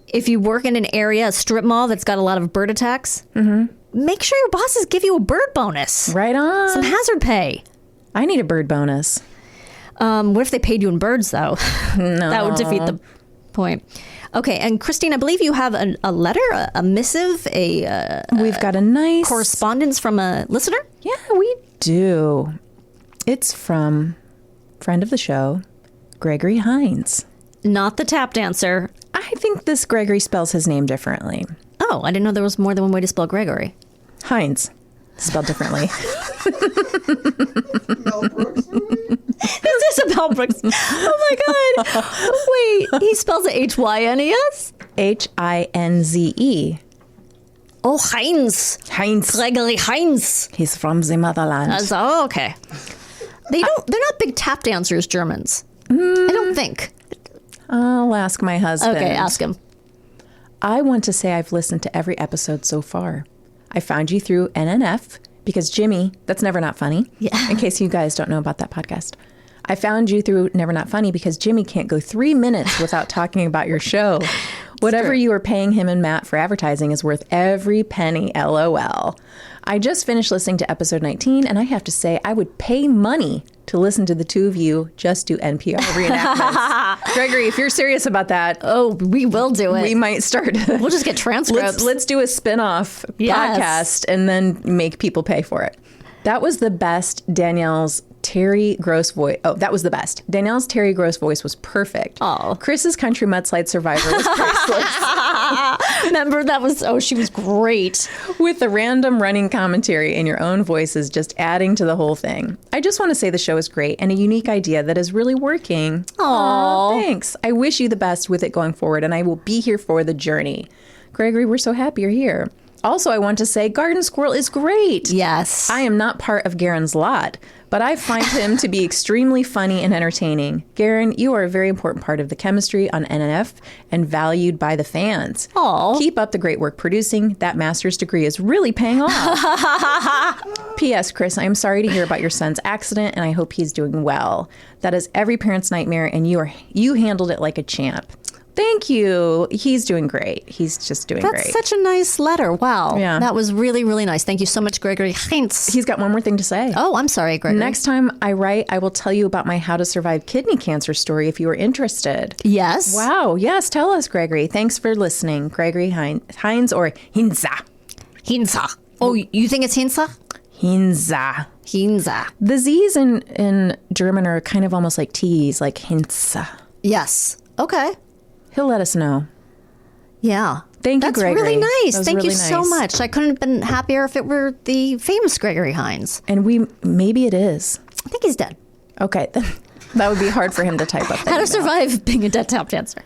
If you work in an area, a strip mall that's got a lot of bird attacks, make sure your bosses give you a bird bonus. Right on. Some hazard pay. I need a bird bonus. What if they paid you in birds, though? No. That would defeat the point. Okay, and Kristine, I believe you have a letter, a missive, We've got a nice correspondence from a listener? Yeah, we do. It's from friend of the show, Gregory Hines. Not the tap dancer. I think this Gregory spells his name differently. Oh, I didn't know there was more than one way to spell Gregory. Hines, spelled differently. Mel Brooks movie? This is a Mel Brooks. Oh my God. Wait, he spells it Hynes? Hinze. Oh, Heinz. Heinz. Gregory Heinz. He's from the motherland. Oh, okay. They're not big tap dancers, Germans. I don't think. I'll ask my husband. Okay, ask him. I want to say I've listened to every episode so far. I found you through NNF because Jimmy, that's Never Not Funny. Yeah. In case you guys don't know about that podcast. I found you through Never Not Funny because Jimmy can't go 3 minutes without talking about your show. Whatever you are paying him and Matt for advertising is worth every penny, LOL. I just finished listening to episode 19, and I have to say I would pay money to listen to the two of you just do NPR reenactments. Gregory, if you're serious about that, Oh, we will do it. we might start. We'll just get transcripts. Let's do a spin-off Yes. podcast and then make people pay for it. That was the best. Danielle's Terry Gross voice. Oh, that was the best. Danielle's Terry Gross voice was perfect. Oh. Chris's Country Mudslide Survivor was priceless. Remember, she was great. With the random running commentary in your own voices just adding to the whole thing. I just want to say the show is great and a unique idea that is really working. Aw, thanks. I wish you the best with it going forward, and I will be here for the journey. Gregory, we're so happy you're here. Also, I want to say Garden Squirrel is great. Yes. I am not part of Garen's lot, but I find him to be extremely funny and entertaining. Garen, you are a very important part of the chemistry on NNF and valued by the fans. Aw. Keep up the great work producing. That master's degree is really paying off. P.S. Chris, I am sorry to hear about your son's accident, and I hope he's doing well. That is every parent's nightmare, and you handled it like a champ. Thank you. He's doing great. He's just doing great. That's such a nice letter. Wow. Yeah. That was really, really nice. Thank you so much, Gregory Heinz. He's got one more thing to say. Oh, I'm sorry, Gregory. Next time I write, I will tell you about my How to Survive Kidney Cancer story if you are interested. Yes. Wow. Yes. Tell us, Gregory. Thanks for listening. Gregory Heinz or Hinza. Hinza. Oh, you think it's Hinza? Hinza. Hinza. The Z's in German are kind of almost like T's, like Hinza. Yes. Okay. He'll let us know. Yeah. Thank you, That's Gregory. really nice. That was Thank really you so nice. much. I couldn't have been happier if it were the famous Gregory Hines. And maybe it is. I think he's dead. Okay. That would be hard for him to type up. How to survive being a dead tap dancer.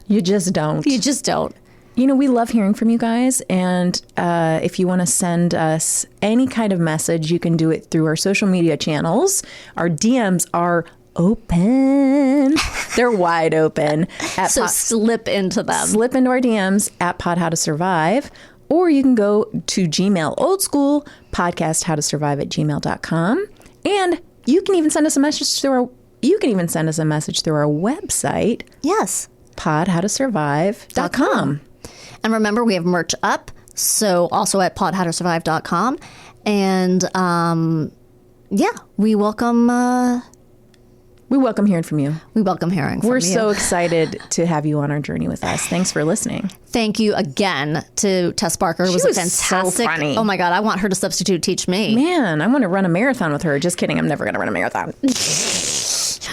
You just don't. You just don't. You know, we love hearing from you guys. And if you want to send us any kind of message, you can do it through our social media channels. Our DMs are open. They're wide open. So slip into them. Slip into our DMs at Pod How to Survive. Or you can go to Gmail, old school, podcast how to survive at gmail.com. And you can even send us a message through our website. Yes. podhowtosurvive.com. And remember, we have merch up. So also at podhowtosurvive.com. And we welcome hearing from you. We welcome hearing from you. We're so excited to have you on our journey with us. Thanks for listening. Thank you again to Tess Barker. It was a fantastic. So funny. Oh my God, I want her to substitute teach me. Man, I want to run a marathon with her. Just kidding. I'm never going to run a marathon.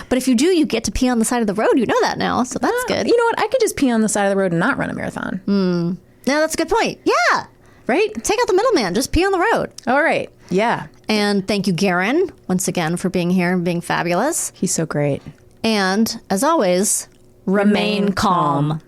But if you do, you get to pee on the side of the road. You know that now, so that's good. You know what? I could just pee on the side of the road and not run a marathon. No, that's a good point. Yeah. Right? Take out the middleman. Just pee on the road. All right. Yeah. And thank you, Garen, once again for being here and being fabulous. He's so great. And as always, remain calm.